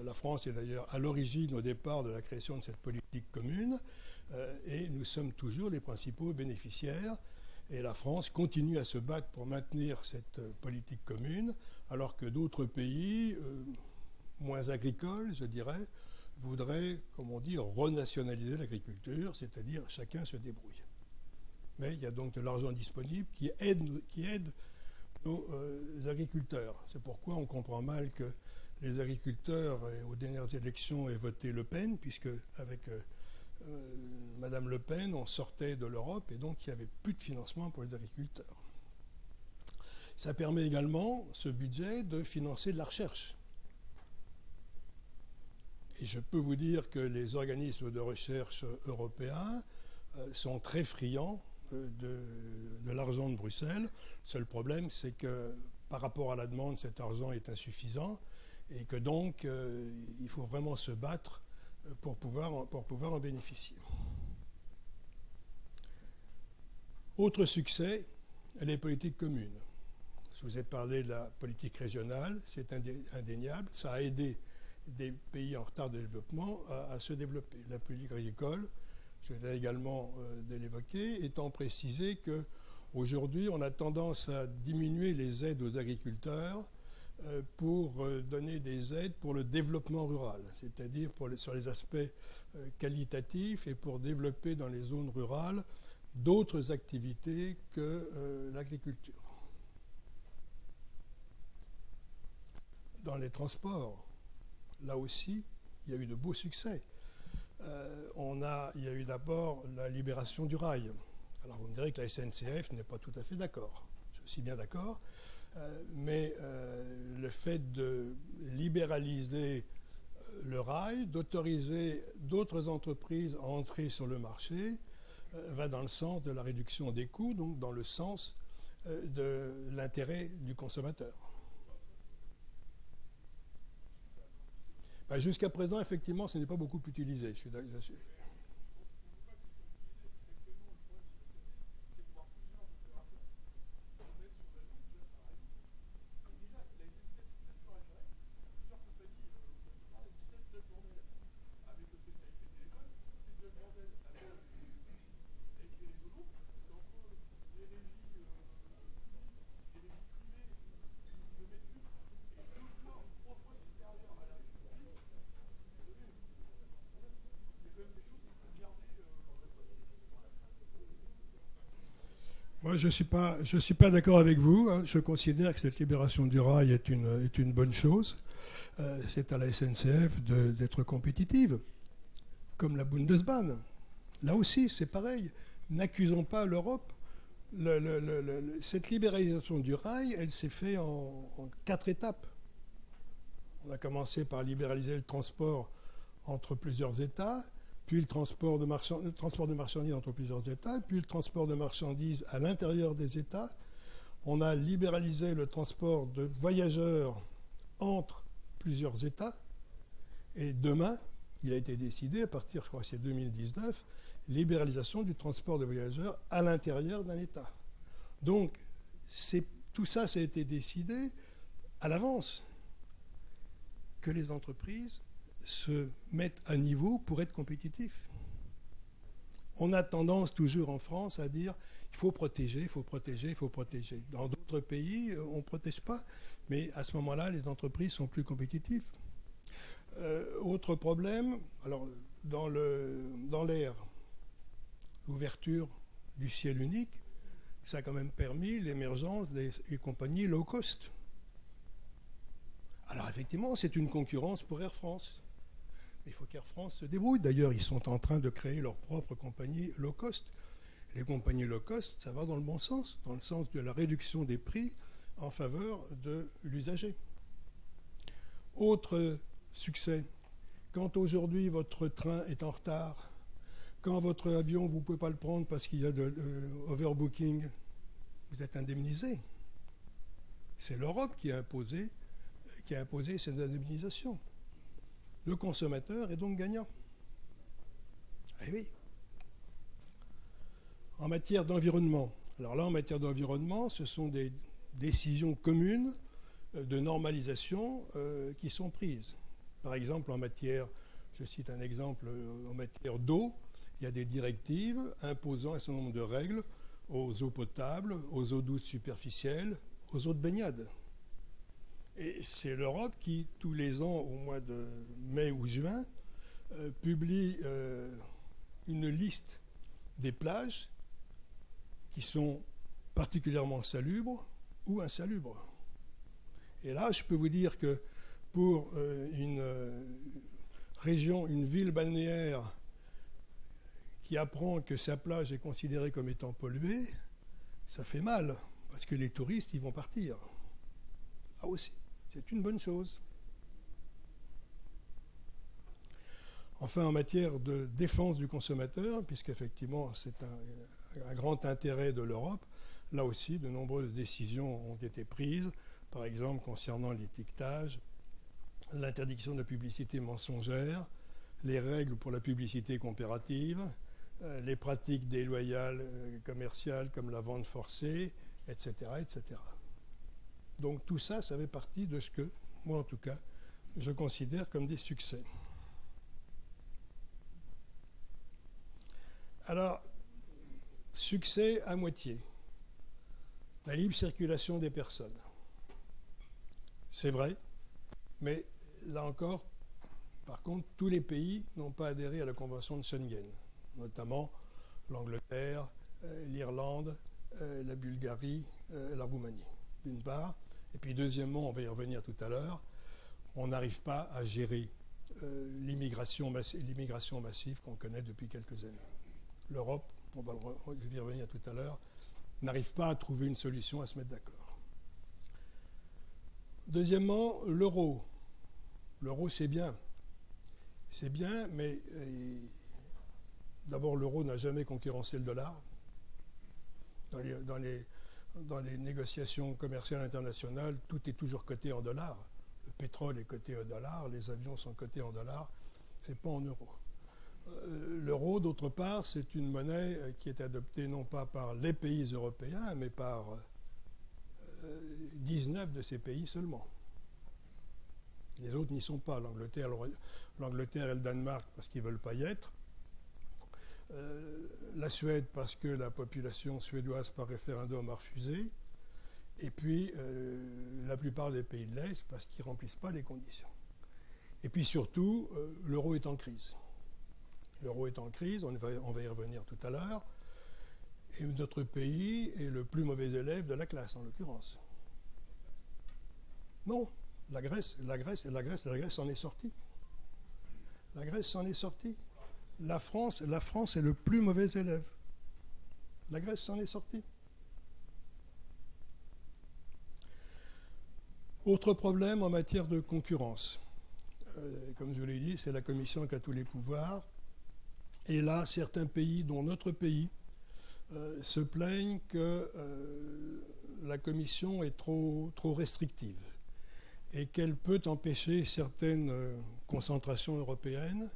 La France est d'ailleurs à l'origine, au départ, de la création de cette politique commune, et nous sommes toujours les principaux bénéficiaires. Et la France continue à se battre pour maintenir cette politique commune, alors que d'autres pays, moins agricoles, je dirais, voudraient, comme on dit, renationaliser l'agriculture, c'est-à-dire chacun se débrouille. Mais il y a donc de l'argent disponible qui aide nos agriculteurs. C'est pourquoi on comprend mal que les agriculteurs, aux dernières élections, aient voté Le Pen, puisque avec Madame Le Pen, on sortait de l'Europe et donc il n'y avait plus de financement pour les agriculteurs. Ça permet également, ce budget, de financer de la recherche. Et je peux vous dire que les organismes de recherche européens sont très friands de l'argent de Bruxelles. Le seul problème, c'est que par rapport à la demande, cet argent est insuffisant et que donc il faut vraiment se battre pour pouvoir en bénéficier. Autre succès, les politiques communes. Je vous ai parlé de la politique régionale, c'est indéniable. Ça a aidé des pays en retard de développement à se développer. La politique agricole, je vais également de l'évoquer, étant précisé qu'aujourd'hui, on a tendance à diminuer les aides aux agriculteurs pour donner des aides pour le développement rural, c'est-à-dire sur les aspects qualitatifs et pour développer dans les zones rurales d'autres activités que l'agriculture. Dans les transports, là aussi, il y a eu de beaux succès. Il y a eu d'abord la libération du rail. Alors vous me direz que la SNCF n'est pas tout à fait d'accord. Je suis bien d'accord. Mais le fait de libéraliser le rail, d'autoriser d'autres entreprises à entrer sur le marché, va dans le sens de la réduction des coûts, donc dans le sens de l'intérêt du consommateur. Jusqu'à présent, effectivement, ce n'est pas beaucoup utilisé. Moi, je suis pas d'accord avec vous. Hein. Je considère que cette libération du rail est une bonne chose. C'est à la SNCF d'être compétitive, comme la Bundesbahn. Là aussi, c'est pareil. N'accusons pas l'Europe. Cette libéralisation du rail, elle s'est faite en 4 étapes. On a commencé par libéraliser le transport entre plusieurs États, puis le transport de marchandises entre plusieurs États, puis le transport de marchandises à l'intérieur des États. On a libéralisé le transport de voyageurs entre plusieurs États. Et demain, il a été décidé, à partir, je crois que c'est 2019, libéralisation du transport de voyageurs à l'intérieur d'un État. Donc, tout ça, ça a été décidé à l'avance. Que les entreprises se mettent à niveau pour être compétitifs. On a tendance toujours en France à dire il faut protéger, il faut protéger, il faut protéger. Dans d'autres pays, on ne protège pas, mais à ce moment-là, les entreprises sont plus compétitives. Autre problème, alors dans l'air, l'ouverture du ciel unique, ça a quand même permis l'émergence des compagnies low cost. Alors effectivement, c'est une concurrence pour Air France. Il faut qu'Air France se débrouille. D'ailleurs, ils sont en train de créer leur propre compagnie low cost. Les compagnies low cost, ça va dans le bon sens, dans le sens de la réduction des prix en faveur de l'usager. Autre succès, quand aujourd'hui votre train est en retard, quand votre avion, vous ne pouvez pas le prendre parce qu'il y a de overbooking, vous êtes indemnisé. C'est l'Europe qui a imposé cette indemnisation. Le consommateur est donc gagnant. Eh oui. En matière d'environnement, alors là, en matière d'environnement, ce sont des décisions communes de normalisation qui sont prises. Par exemple, je cite un exemple, en matière d'eau, il y a des directives imposant un certain nombre de règles aux eaux potables, aux eaux douces superficielles, aux eaux de baignade. Et c'est l'Europe qui, tous les ans, au mois de mai ou juin, publie une liste des plages qui sont particulièrement salubres ou insalubres. Et là, je peux vous dire que pour une région, une ville balnéaire qui apprend que sa plage est considérée comme étant polluée, ça fait mal, parce que les touristes, ils vont partir. Ah aussi. C'est une bonne chose. Enfin, en matière de défense du consommateur, puisqu'effectivement c'est un grand intérêt de l'Europe, là aussi de nombreuses décisions ont été prises, par exemple concernant l'étiquetage, l'interdiction de la publicité mensongère, les règles pour la publicité comparative, les pratiques déloyales commerciales comme la vente forcée, etc., etc. Donc tout ça, ça fait partie de ce que, moi en tout cas, je considère comme des succès. Alors, succès à moitié. La libre circulation des personnes. C'est vrai, mais là encore, par contre, tous les pays n'ont pas adhéré à la Convention de Schengen, notamment l'Angleterre, l'Irlande, la Bulgarie, la Roumanie, d'une part. Et puis deuxièmement, on va y revenir tout à l'heure, on n'arrive pas à gérer l'immigration massive qu'on connaît depuis quelques années. L'Europe, je vais y revenir tout à l'heure, n'arrive pas à trouver une solution, à se mettre d'accord. Deuxièmement, l'euro. L'euro, c'est bien. C'est bien, mais d'abord, l'euro n'a jamais concurrencé le dollar. Dans les négociations commerciales internationales, tout est toujours coté en dollars. Le pétrole est coté en dollars, les avions sont cotés en dollars, c'est pas en euros. L'euro, d'autre part, c'est une monnaie qui est adoptée non pas par les pays européens, mais par 19 de ces pays seulement. Les autres n'y sont pas. L'Angleterre et le Danemark parce qu'ils ne veulent pas y être. La Suède parce que la population suédoise par référendum a refusé, et puis la plupart des pays de l'Est parce qu'ils ne remplissent pas les conditions. Et puis surtout, l'euro est en crise. L'euro est en crise, on va y revenir tout à l'heure, Et notre pays est le plus mauvais élève de la classe, en l'occurrence. Non, la Grèce s'en est sortie. La Grèce s'en est sortie. La France est le plus mauvais élève. La Grèce s'en est sortie. Autre problème en matière de concurrence. Comme je l'ai dit, c'est la Commission qui a tous les pouvoirs. Et là, certains pays, dont notre pays, se plaignent que la Commission est trop restrictive et qu'elle peut empêcher certaines concentrations européennes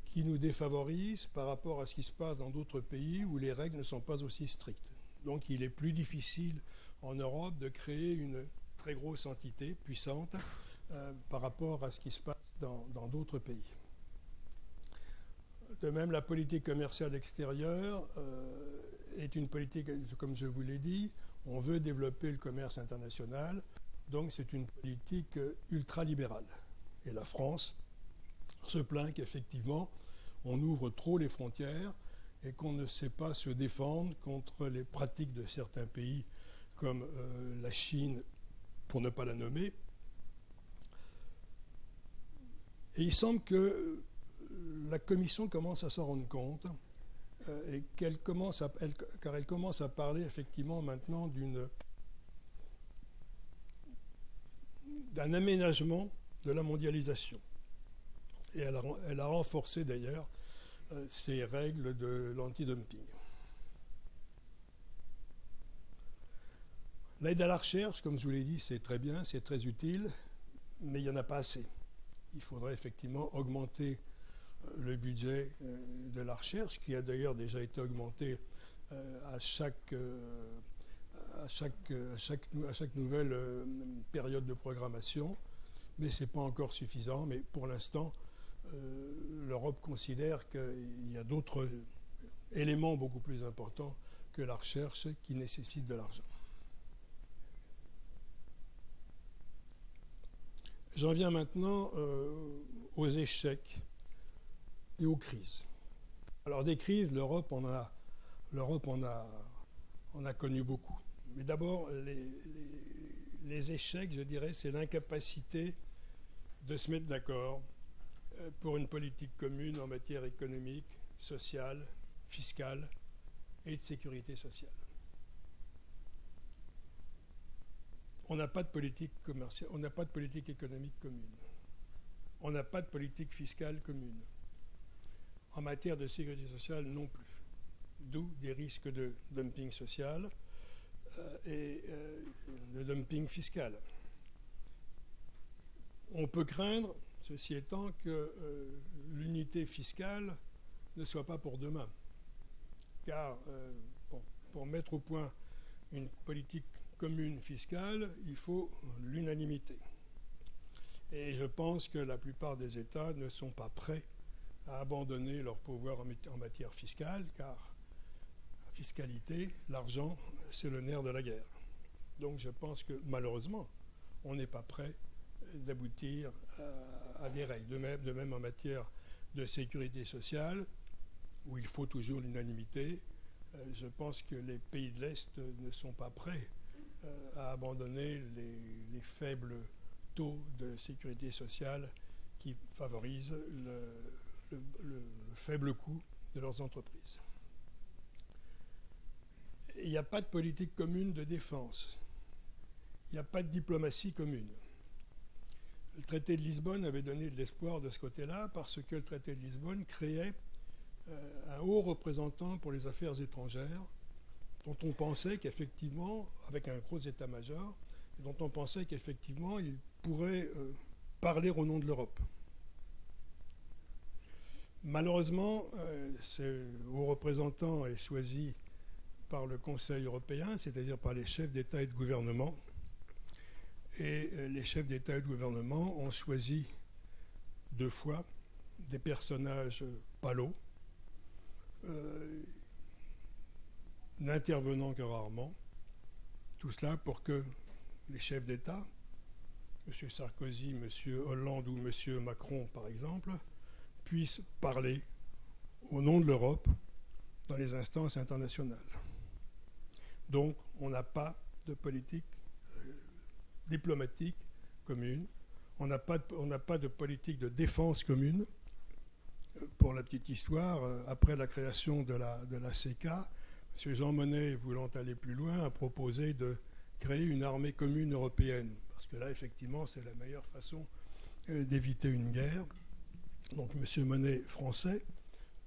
qui nous défavorisent par rapport à ce qui se passe dans d'autres pays où les règles ne sont pas aussi strictes. Donc il est plus difficile en Europe de créer une très grosse entité puissante par rapport à ce qui se passe dans d'autres pays. De même, la politique commerciale extérieure est une politique, comme je vous l'ai dit, on veut développer le commerce international, donc c'est une politique ultralibérale. Et la France se plaint qu'effectivement, on ouvre trop les frontières et qu'on ne sait pas se défendre contre les pratiques de certains pays comme la Chine, pour ne pas la nommer. Et il semble que la Commission commence à s'en rendre compte et qu'elle commence à parler effectivement maintenant d'un aménagement de la mondialisation. Et elle a renforcé d'ailleurs ces règles de l'antidumping. L'aide à la recherche, comme je vous l'ai dit, c'est très bien, c'est très utile, mais il n'y en a pas assez. Il faudrait effectivement augmenter le budget de la recherche, qui a d'ailleurs déjà été augmenté à chaque nouvelle période de programmation, mais ce n'est pas encore suffisant. Mais pour l'instant, l'Europe considère qu'il y a d'autres éléments beaucoup plus importants que la recherche qui nécessitent de l'argent. J'en viens maintenant aux échecs et aux crises. Alors des crises, l'Europe en a connu beaucoup. Mais d'abord, les échecs, je dirais, c'est l'incapacité de se mettre d'accord pour une politique commune en matière économique, sociale, fiscale et de sécurité sociale. On n'a pas de politique commerciale, on n'a pas de politique économique commune. On n'a pas de politique fiscale commune. En matière de sécurité sociale non plus. D'où des risques de dumping social et de dumping fiscal. On peut craindre, ceci étant, que l'unité fiscale ne soit pas pour demain. Car pour mettre au point une politique commune fiscale, il faut l'unanimité. Et je pense que la plupart des États ne sont pas prêts à abandonner leur pouvoir en matière fiscale, car la fiscalité, l'argent, c'est le nerf de la guerre. Donc je pense que malheureusement, on n'est pas prêt d'aboutir à des règles. De même en matière de sécurité sociale, où il faut toujours l'unanimité, je pense que les pays de l'Est ne sont pas prêts à abandonner les faibles taux de sécurité sociale qui favorisent le faible coût de leurs entreprises. Il n'y a pas de politique commune de défense. Il n'y a pas de diplomatie commune. Le traité de Lisbonne avait donné de l'espoir de ce côté-là parce que le traité de Lisbonne créait un haut représentant pour les affaires étrangères dont on pensait qu'effectivement, avec un gros état-major, dont on pensait qu'effectivement il pourrait parler au nom de l'Europe. Malheureusement, ce haut représentant est choisi par le Conseil européen, c'est-à-dire par les chefs d'État et de gouvernement. Et les chefs d'État et de gouvernement ont choisi 2 fois des personnages palos, n'intervenant que rarement. Tout cela pour que les chefs d'État, M. Sarkozy, M. Hollande ou M. Macron par exemple, puissent parler au nom de l'Europe dans les instances internationales. Donc, on n'a pas de politique diplomatique commune, on n'a pas de politique de défense commune. Pour la petite histoire, après la création de la CECA, M. Jean Monnet, voulant aller plus loin, a proposé de créer une armée commune européenne, parce que là, effectivement, c'est la meilleure façon d'éviter une guerre. Donc M. Monnet, français,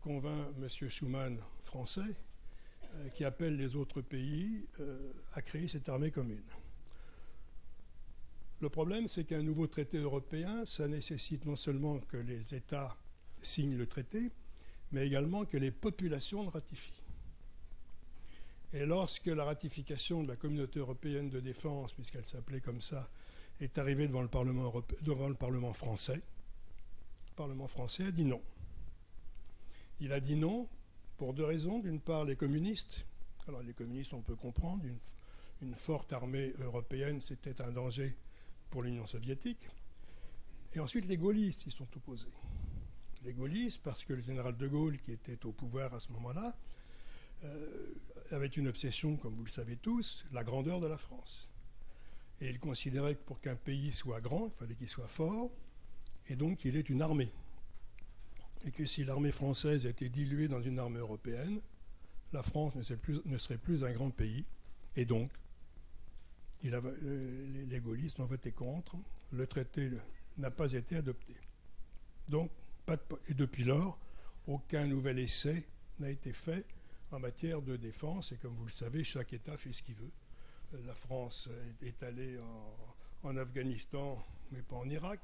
convainc M. Schuman, français, qui appelle les autres pays à créer cette armée commune. Le problème, c'est qu'un nouveau traité européen, ça nécessite non seulement que les États signent le traité, mais également que les populations le ratifient. Et lorsque la ratification de la Communauté européenne de défense, puisqu'elle s'appelait comme ça, est arrivée devant le Parlement français, le Parlement français a dit non. Il a dit non pour deux raisons. D'une part, les communistes. Alors les communistes, on peut comprendre, une forte armée européenne, c'était un danger pour l'Union soviétique. Et ensuite, les gaullistes, ils sont opposés. Les gaullistes, parce que le général de Gaulle, qui était au pouvoir à ce moment-là, avait une obsession, comme vous le savez tous, la grandeur de la France. Et il considérait que pour qu'un pays soit grand, il fallait qu'il soit fort, et donc qu'il ait une armée. Et que si l'armée française était diluée dans une armée européenne, la France ne serait plus un grand pays. Et donc, les gaullistes ont voté contre. Le traité n'a pas été adopté. Donc, et depuis lors, aucun nouvel essai n'a été fait en matière de défense. Et comme vous le savez, chaque État fait ce qu'il veut. La France est allée en Afghanistan, mais pas en Irak.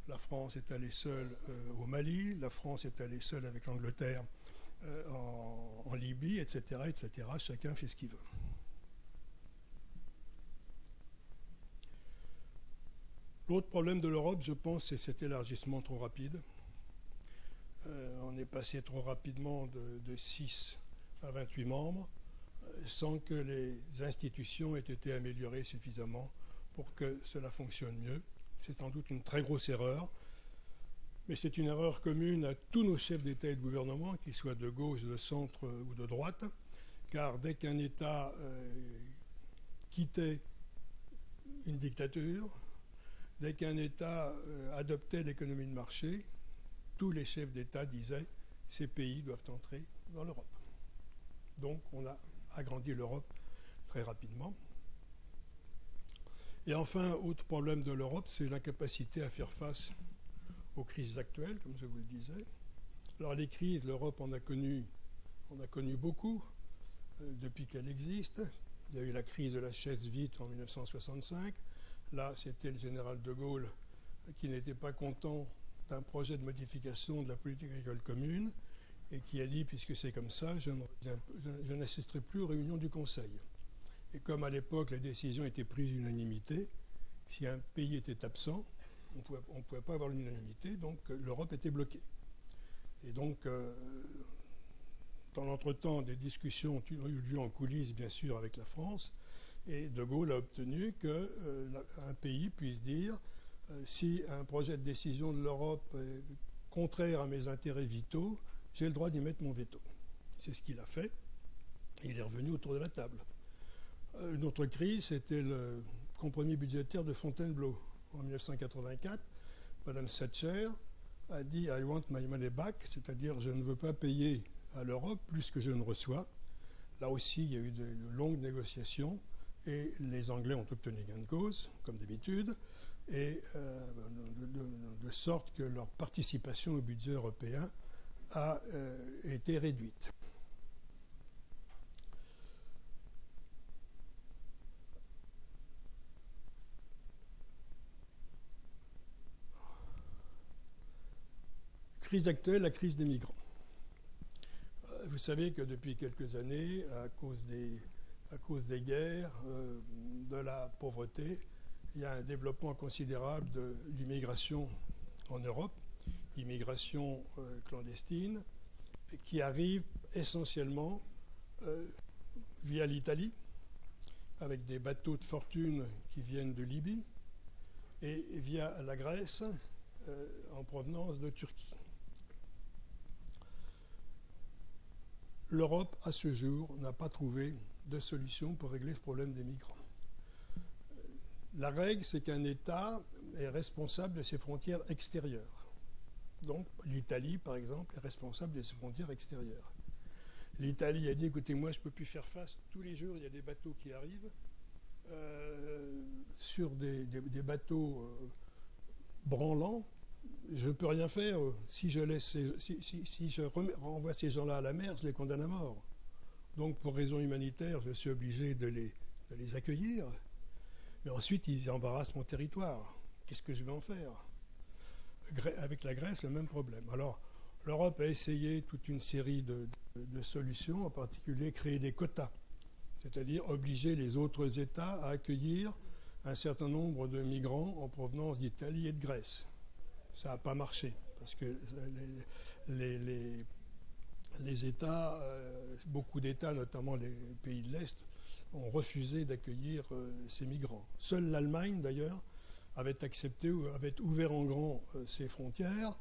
La France est allée seule au Mali. La France est allée seule avec l'Angleterre en Libye, etc., etc. Chacun fait ce qu'il veut. L'autre problème de l'Europe, je pense, c'est cet élargissement trop rapide. On est passé trop rapidement de 6 à 28 membres sans que les institutions aient été améliorées suffisamment pour que cela fonctionne mieux. C'est sans doute une très grosse erreur, mais c'est une erreur commune à tous nos chefs d'État et de gouvernement, qu'ils soient de gauche, de centre ou de droite, car dès qu'un État quittait une dictature, dès qu'un État adoptait l'économie de marché, tous les chefs d'État disaient « ces pays doivent entrer dans l'Europe ». Donc on a agrandi l'Europe très rapidement. Et enfin, autre problème de l'Europe, c'est l'incapacité à faire face aux crises actuelles, comme je vous le disais. Alors les crises, l'Europe en a connu beaucoup depuis qu'elle existe. Il y a eu la crise de la chaise vide en 1965. Là, c'était le général de Gaulle qui n'était pas content d'un projet de modification de la politique agricole commune et qui a dit, puisque c'est comme ça, je n'assisterai plus aux réunions du Conseil. Et comme à l'époque, la décision était prise d'unanimité, si un pays était absent, on ne pouvait pas avoir l'unanimité, donc l'Europe était bloquée. Et donc, dans l'entretemps, des discussions ont eu lieu en coulisses, bien sûr, avec la France, et de Gaulle a obtenu qu'un pays puisse dire si un projet de décision de l'Europe est contraire à mes intérêts vitaux, j'ai le droit d'y mettre mon veto. C'est ce qu'il a fait. Et il est revenu autour de la table. Une autre crise, c'était le compromis budgétaire de Fontainebleau. En 1984, Mme Thatcher a dit « I want my money back », c'est-à-dire « je ne veux pas payer à l'Europe plus que je ne reçois ». Là aussi, il y a eu de longues négociations et les Anglais ont obtenu gain de cause, comme d'habitude, et de sorte que leur participation au budget européen a été réduite. Crise actuelle, la crise des migrants. Vous savez que depuis quelques années, à cause des guerres, de la pauvreté, il y a un développement considérable de l'immigration en Europe, immigration clandestine, qui arrive essentiellement via l'Italie, avec des bateaux de fortune qui viennent de Libye, et via la Grèce en provenance de Turquie. l'Europe, à ce jour, n'a pas trouvé de solution pour régler ce problème des migrants. La règle, c'est qu'un État est responsable de ses frontières extérieures. Donc, l'Italie, par exemple, est responsable de ses frontières extérieures. L'Italie a dit, écoutez, moi, je ne peux plus faire face. Tous les jours, il y a des bateaux qui arrivent, sur des bateaux branlants. Je ne peux rien faire. Si je renvoie ces gens-là à la mer, je les condamne à mort. Donc, pour raison humanitaire, je suis obligé de les accueillir. Mais ensuite, ils embarrassent mon territoire. Qu'est-ce que je vais en faire? Avec la Grèce, le même problème. Alors, l'Europe a essayé toute une série de solutions, en particulier créer des quotas, c'est-à-dire obliger les autres États à accueillir un certain nombre de migrants en provenance d'Italie et de Grèce. Ça n'a pas marché, parce que les États, beaucoup d'États, notamment les pays de l'Est, ont refusé d'accueillir ces migrants. Seule l'Allemagne, d'ailleurs, avait accepté, avait ouvert en grand ses frontières.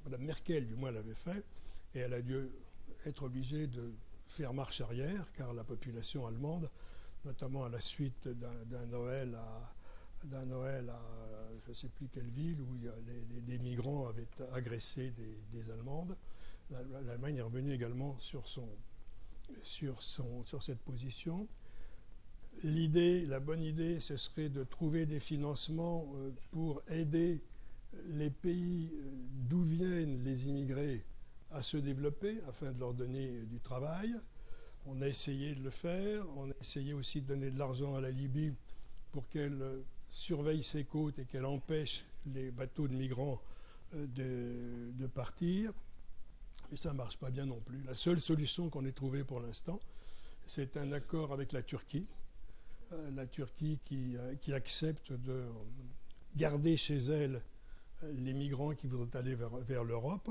Mme Merkel, du moins, l'avait fait, et elle a dû être obligée de faire marche arrière, car la population allemande, notamment à la suite d'un Noël à je ne sais plus quelle ville, où des migrants avaient agressé des Allemandes, l'Allemagne est revenue également sur cette position. La bonne idée, ce serait de trouver des financements pour aider les pays d'où viennent les immigrés à se développer, afin de leur donner du travail. On a essayé de le faire. On a essayé aussi de donner de l'argent à la Libye pour qu'elle surveille ses côtes et qu'elle empêche les bateaux de migrants de partir. Mais ça ne marche pas bien non plus. La seule solution qu'on ait trouvée pour l'instant, c'est un accord avec la Turquie. La Turquie qui accepte de garder chez elle les migrants qui voudraient aller vers l'Europe.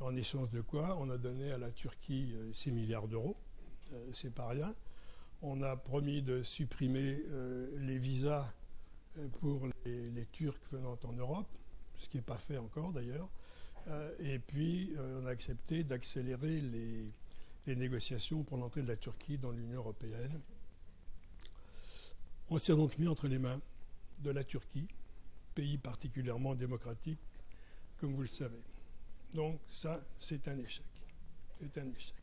En échange de quoi, on a donné à la Turquie 6 milliards d'euros. C'est pas rien. On a promis de supprimer les visas pour les Turcs venant en Europe, ce qui n'est pas fait encore d'ailleurs. Et puis, on a accepté d'accélérer les négociations pour l'entrée de la Turquie dans l'Union européenne. On s'est donc mis entre les mains de la Turquie, pays particulièrement démocratique, comme vous le savez. Donc ça, c'est un échec. C'est un échec.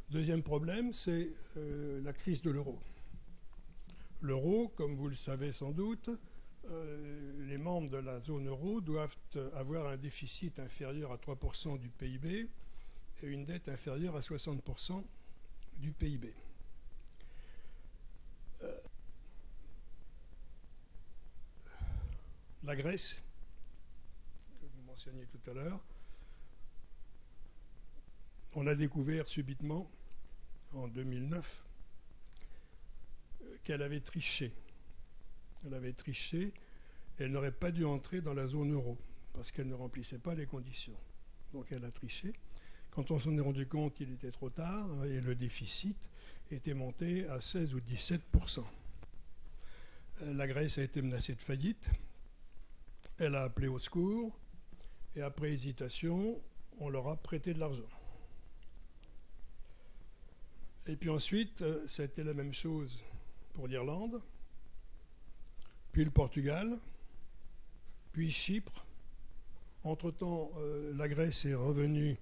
Deuxième problème, c'est la crise de l'euro. L'euro, comme vous le savez sans doute, les membres de la zone euro doivent avoir un déficit inférieur à 3% du PIB et une dette inférieure à 60% du PIB. La Grèce, que vous mentionniez tout à l'heure, on a découvert subitement, en 2009, qu'elle avait triché. Elle avait triché et elle n'aurait pas dû entrer dans la zone euro parce qu'elle ne remplissait pas les conditions. Donc elle a triché. Quand on s'en est rendu compte, il était trop tard et le déficit était monté à 16 ou 17%. La Grèce a été menacée de faillite. Elle a appelé au secours et après hésitation, on leur a prêté de l'argent. Et puis ensuite, ça a été la même chose pour l'Irlande, puis le Portugal, puis Chypre. Entre-temps, la Grèce est revenue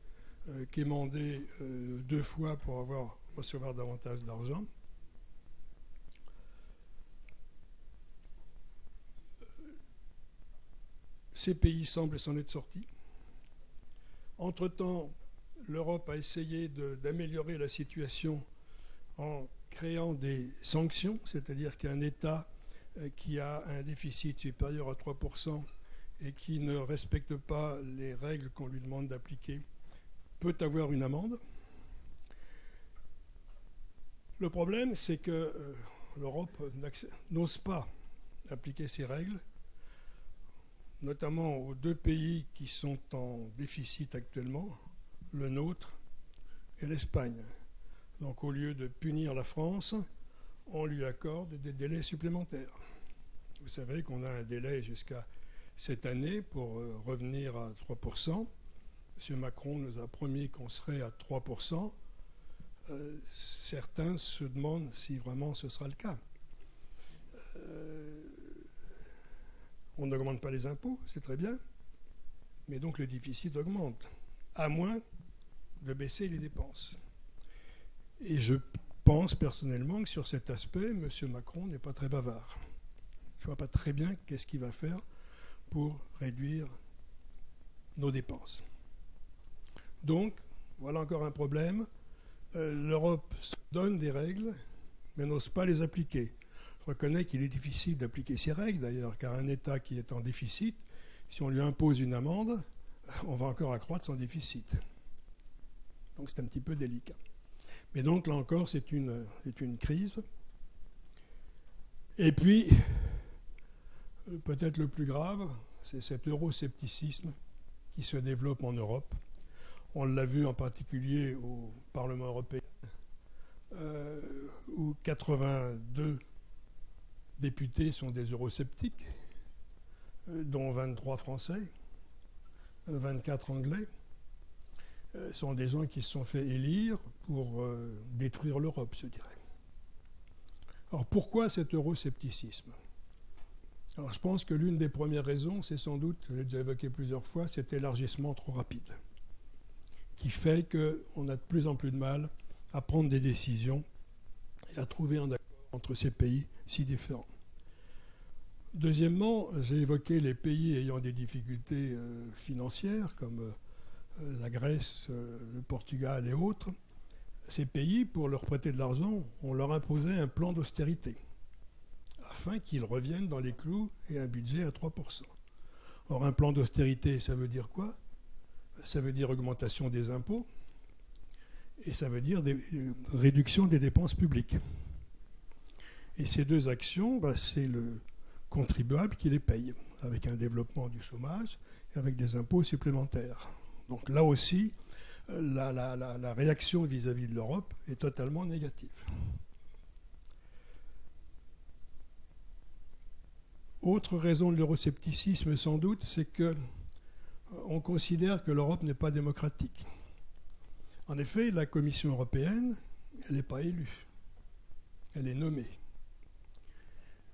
quémander 2 fois pour recevoir davantage d'argent. Ces pays semblent s'en être sortis. Entre-temps, l'Europe a essayé d'améliorer la situation en créant des sanctions, c'est-à-dire qu'un État qui a un déficit supérieur à 3% et qui ne respecte pas les règles qu'on lui demande d'appliquer peut avoir une amende. Le problème, c'est que l'Europe n'ose pas appliquer ces règles, notamment aux 2 pays qui sont en déficit actuellement, le nôtre et l'Espagne. Donc au lieu de punir la France, on lui accorde des délais supplémentaires. Vous savez qu'on a un délai jusqu'à cette année pour revenir à 3%. M. Macron nous a promis qu'on serait à 3%. Certains se demandent si vraiment ce sera le cas. On n'augmente pas les impôts, c'est très bien, mais donc le déficit augmente, à moins de baisser les dépenses. Et je pense personnellement que sur cet aspect, M. Macron n'est pas très bavard. Je ne vois pas très bien qu'est-ce qu'il va faire pour réduire nos dépenses. Donc, voilà encore un problème. L'Europe se donne des règles, mais n'ose pas les appliquer. Je reconnais qu'il est difficile d'appliquer ces règles, d'ailleurs, car un État qui est en déficit, si on lui impose une amende, on va encore accroître son déficit. Donc c'est un petit peu délicat. Mais donc, là encore, c'est une crise. Et puis, peut-être le plus grave, c'est cet euroscepticisme qui se développe en Europe. On l'a vu en particulier au Parlement européen, où 82 députés sont des eurosceptiques, dont 23 Français, 24 Anglais. Sont des gens qui se sont fait élire pour détruire l'Europe, je dirais. Alors pourquoi cet euroscepticisme ? Alors je pense que l'une des premières raisons, c'est sans doute, je l'ai déjà évoqué plusieurs fois, cet élargissement trop rapide, qui fait qu'on a de plus en plus de mal à prendre des décisions et à trouver un accord entre ces pays si différents. Deuxièmement, j'ai évoqué les pays ayant des difficultés financières, comme la Grèce, le Portugal et autres. Ces pays, pour leur prêter de l'argent, on leur imposait un plan d'austérité, afin qu'ils reviennent dans les clous et un budget à 3%. Or, un plan d'austérité, ça veut dire quoi ? Ça veut dire augmentation des impôts, et ça veut dire réduction des dépenses publiques. Et ces deux actions, c'est le contribuable qui les paye, avec un développement du chômage et avec des impôts supplémentaires. Donc là aussi, la réaction vis-à-vis de l'Europe est totalement négative. Autre raison de l'euroscepticisme, sans doute, c'est qu'on considère que l'Europe n'est pas démocratique. En effet, la Commission européenne, elle n'est pas élue. Elle est nommée.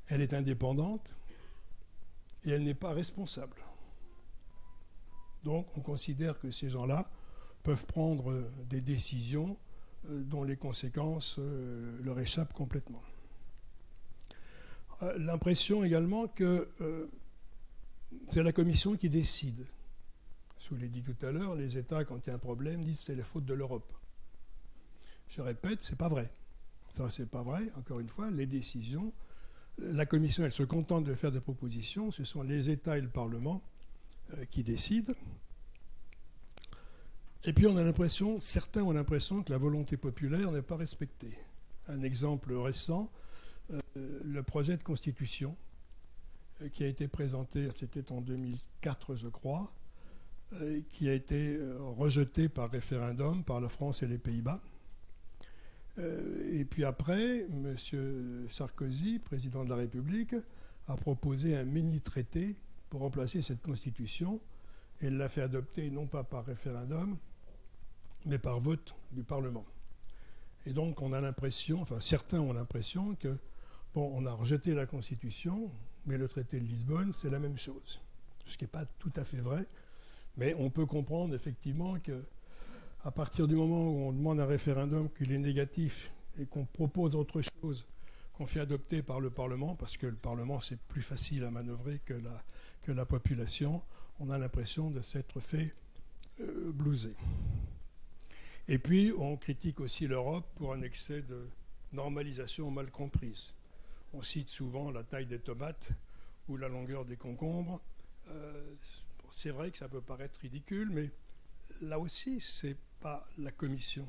Elle est indépendante et elle n'est pas responsable. Donc on considère que ces gens-là peuvent prendre des décisions dont les conséquences leur échappent complètement. L'impression également que c'est la Commission qui décide. Je vous l'ai dit tout à l'heure, les États, quand il y a un problème, disent que c'est la faute de l'Europe. Je répète, c'est pas vrai. Ça, c'est pas vrai. Encore une fois, les décisions, la Commission, elle se contente de faire des propositions. Ce sont les États et le Parlement qui décident. Et puis on a l'impression, certains ont l'impression que la volonté populaire n'est pas respectée. Un exemple récent, le projet de constitution qui a été présenté, c'était en 2004 je crois, qui a été rejeté par référendum par la France et les Pays-Bas. Et puis après, M. Sarkozy, président de la République, a proposé un mini-traité pour remplacer cette constitution et l'a fait adopter non pas par référendum, mais par vote du Parlement. Et donc on a l'impression, enfin certains ont l'impression que, on a rejeté la Constitution, mais le traité de Lisbonne, c'est la même chose. Ce qui n'est pas tout à fait vrai, mais on peut comprendre effectivement qu'à partir du moment où on demande un référendum qu'il est négatif et qu'on propose autre chose qu'on fait adopter par le Parlement, parce que le Parlement c'est plus facile à manœuvrer que la population, on a l'impression de s'être fait blouser. Et puis, on critique aussi l'Europe pour un excès de normalisation mal comprise. On cite souvent la taille des tomates ou la longueur des concombres. C'est vrai que ça peut paraître ridicule, mais là aussi, ce n'est pas la Commission.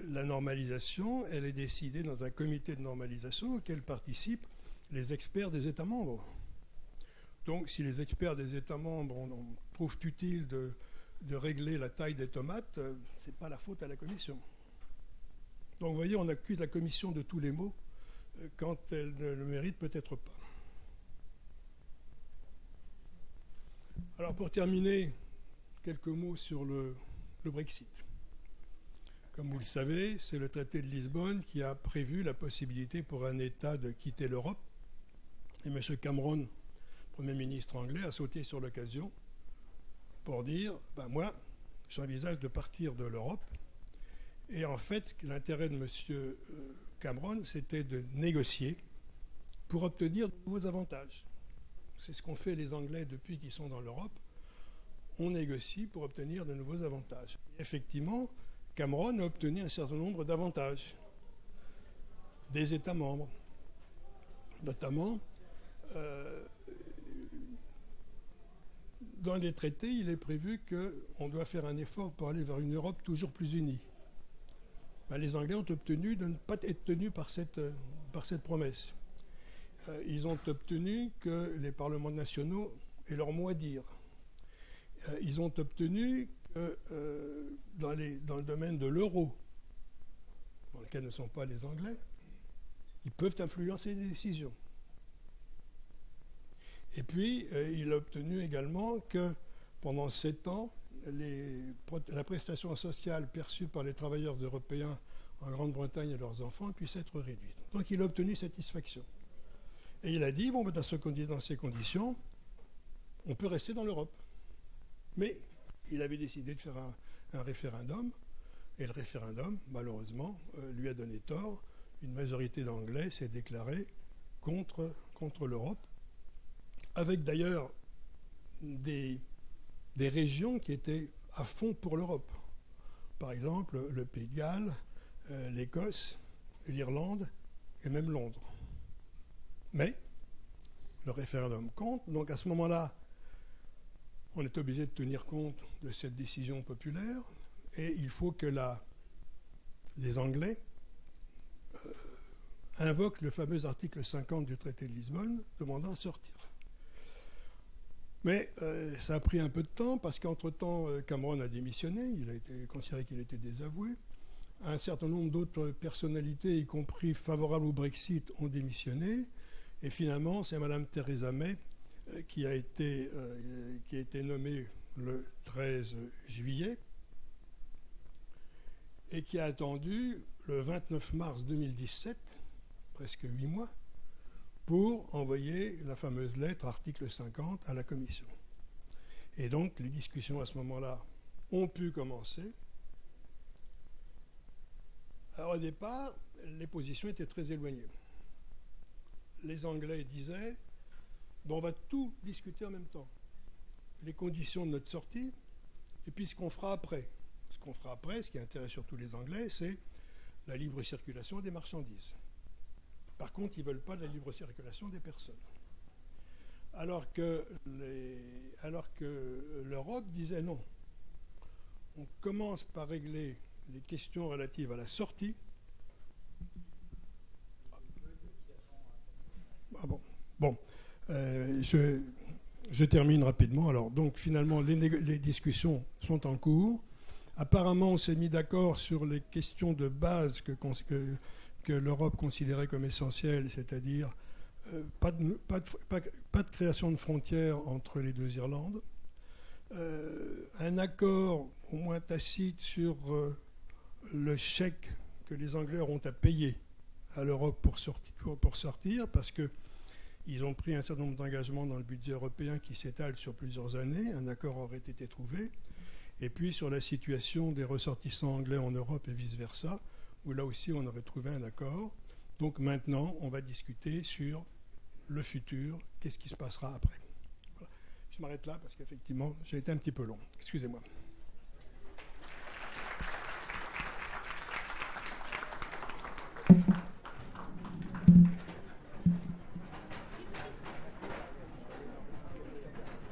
La normalisation, elle est décidée dans un comité de normalisation auquel participent les experts des États membres. Donc, si les experts des États membres trouvent utile de régler la taille des tomates, ce n'est pas la faute à la Commission. Donc vous voyez, on accuse la Commission de tous les maux quand elle ne le mérite peut-être pas. Alors pour terminer, quelques mots sur le Brexit. Comme vous le savez, c'est le traité de Lisbonne qui a prévu la possibilité pour un État de quitter l'Europe. Et M. Cameron, Premier ministre anglais, a sauté sur l'occasion pour dire moi, j'envisage de partir de l'Europe. Et en fait, l'intérêt de M. Cameron, c'était de négocier pour obtenir de nouveaux avantages. C'est ce qu'ont fait les Anglais depuis qu'ils sont dans l'Europe. On négocie pour obtenir de nouveaux avantages. Et effectivement, Cameron a obtenu un certain nombre d'avantages des États membres. Notamment, dans les traités, il est prévu qu'on doit faire un effort pour aller vers une Europe toujours plus unie. Les Anglais ont obtenu de ne pas être tenus par cette promesse. Ils ont obtenu que les parlements nationaux aient leur mot à dire. Ils ont obtenu que dans le domaine de l'euro, dans lequel ne sont pas les Anglais, ils peuvent influencer les décisions. Et puis, il a obtenu également que pendant 7 ans, la prestation sociale perçue par les travailleurs européens en Grande-Bretagne et leurs enfants puisse être réduite. Donc il a obtenu satisfaction. Et il a dit, dans ces conditions, on peut rester dans l'Europe. Mais il avait décidé de faire un référendum, et le référendum, malheureusement, lui a donné tort. Une majorité d'Anglais s'est déclarée contre l'Europe, avec d'ailleurs des régions qui étaient à fond pour l'Europe. Par exemple, le Pays de Galles, l'Écosse, l'Irlande et même Londres. Mais le référendum compte, donc à ce moment-là, on est obligé de tenir compte de cette décision populaire et il faut que les Anglais invoquent le fameux article 50 du traité de Lisbonne demandant à sortir. Mais ça a pris un peu de temps parce qu'entre-temps, Cameron a démissionné, il a été considéré qu'il était désavoué. Un certain nombre d'autres personnalités, y compris favorables au Brexit, ont démissionné. Et finalement, c'est Mme Theresa May qui a été nommée le 13 juillet et qui a attendu le 29 mars 2017, presque 8 mois, pour envoyer la fameuse lettre article 50 à la Commission. Et donc, les discussions à ce moment-là ont pu commencer. Alors, au départ, les positions étaient très éloignées. Les Anglais disaient on va tout discuter en même temps. Les conditions de notre sortie, et puis ce qu'on fera après. Ce qu'on fera après, ce qui intéresse surtout les Anglais, c'est la libre circulation des marchandises. Par contre, ils ne veulent pas de la libre circulation des personnes. Alors que l'Europe disait non. On commence par régler les questions relatives à la sortie. Je termine rapidement. Alors, donc, finalement, les discussions sont en cours. Apparemment, on s'est mis d'accord sur les questions de base que l'Europe considérait comme essentielles, c'est-à-dire pas de création de frontières entre les deux Irlandes, un accord au moins tacite sur le chèque que les Anglais auront à payer à l'Europe pour sortir, parce qu'ils ont pris un certain nombre d'engagements dans le budget européen qui s'étalent sur plusieurs années. Un accord aurait été trouvé. Et puis sur la situation des ressortissants anglais en Europe et vice-versa, où là aussi on aurait trouvé un accord. Donc maintenant, on va discuter sur le futur, qu'est-ce qui se passera après. Voilà. Je m'arrête là parce qu'effectivement, j'ai été un petit peu long. Excusez-moi.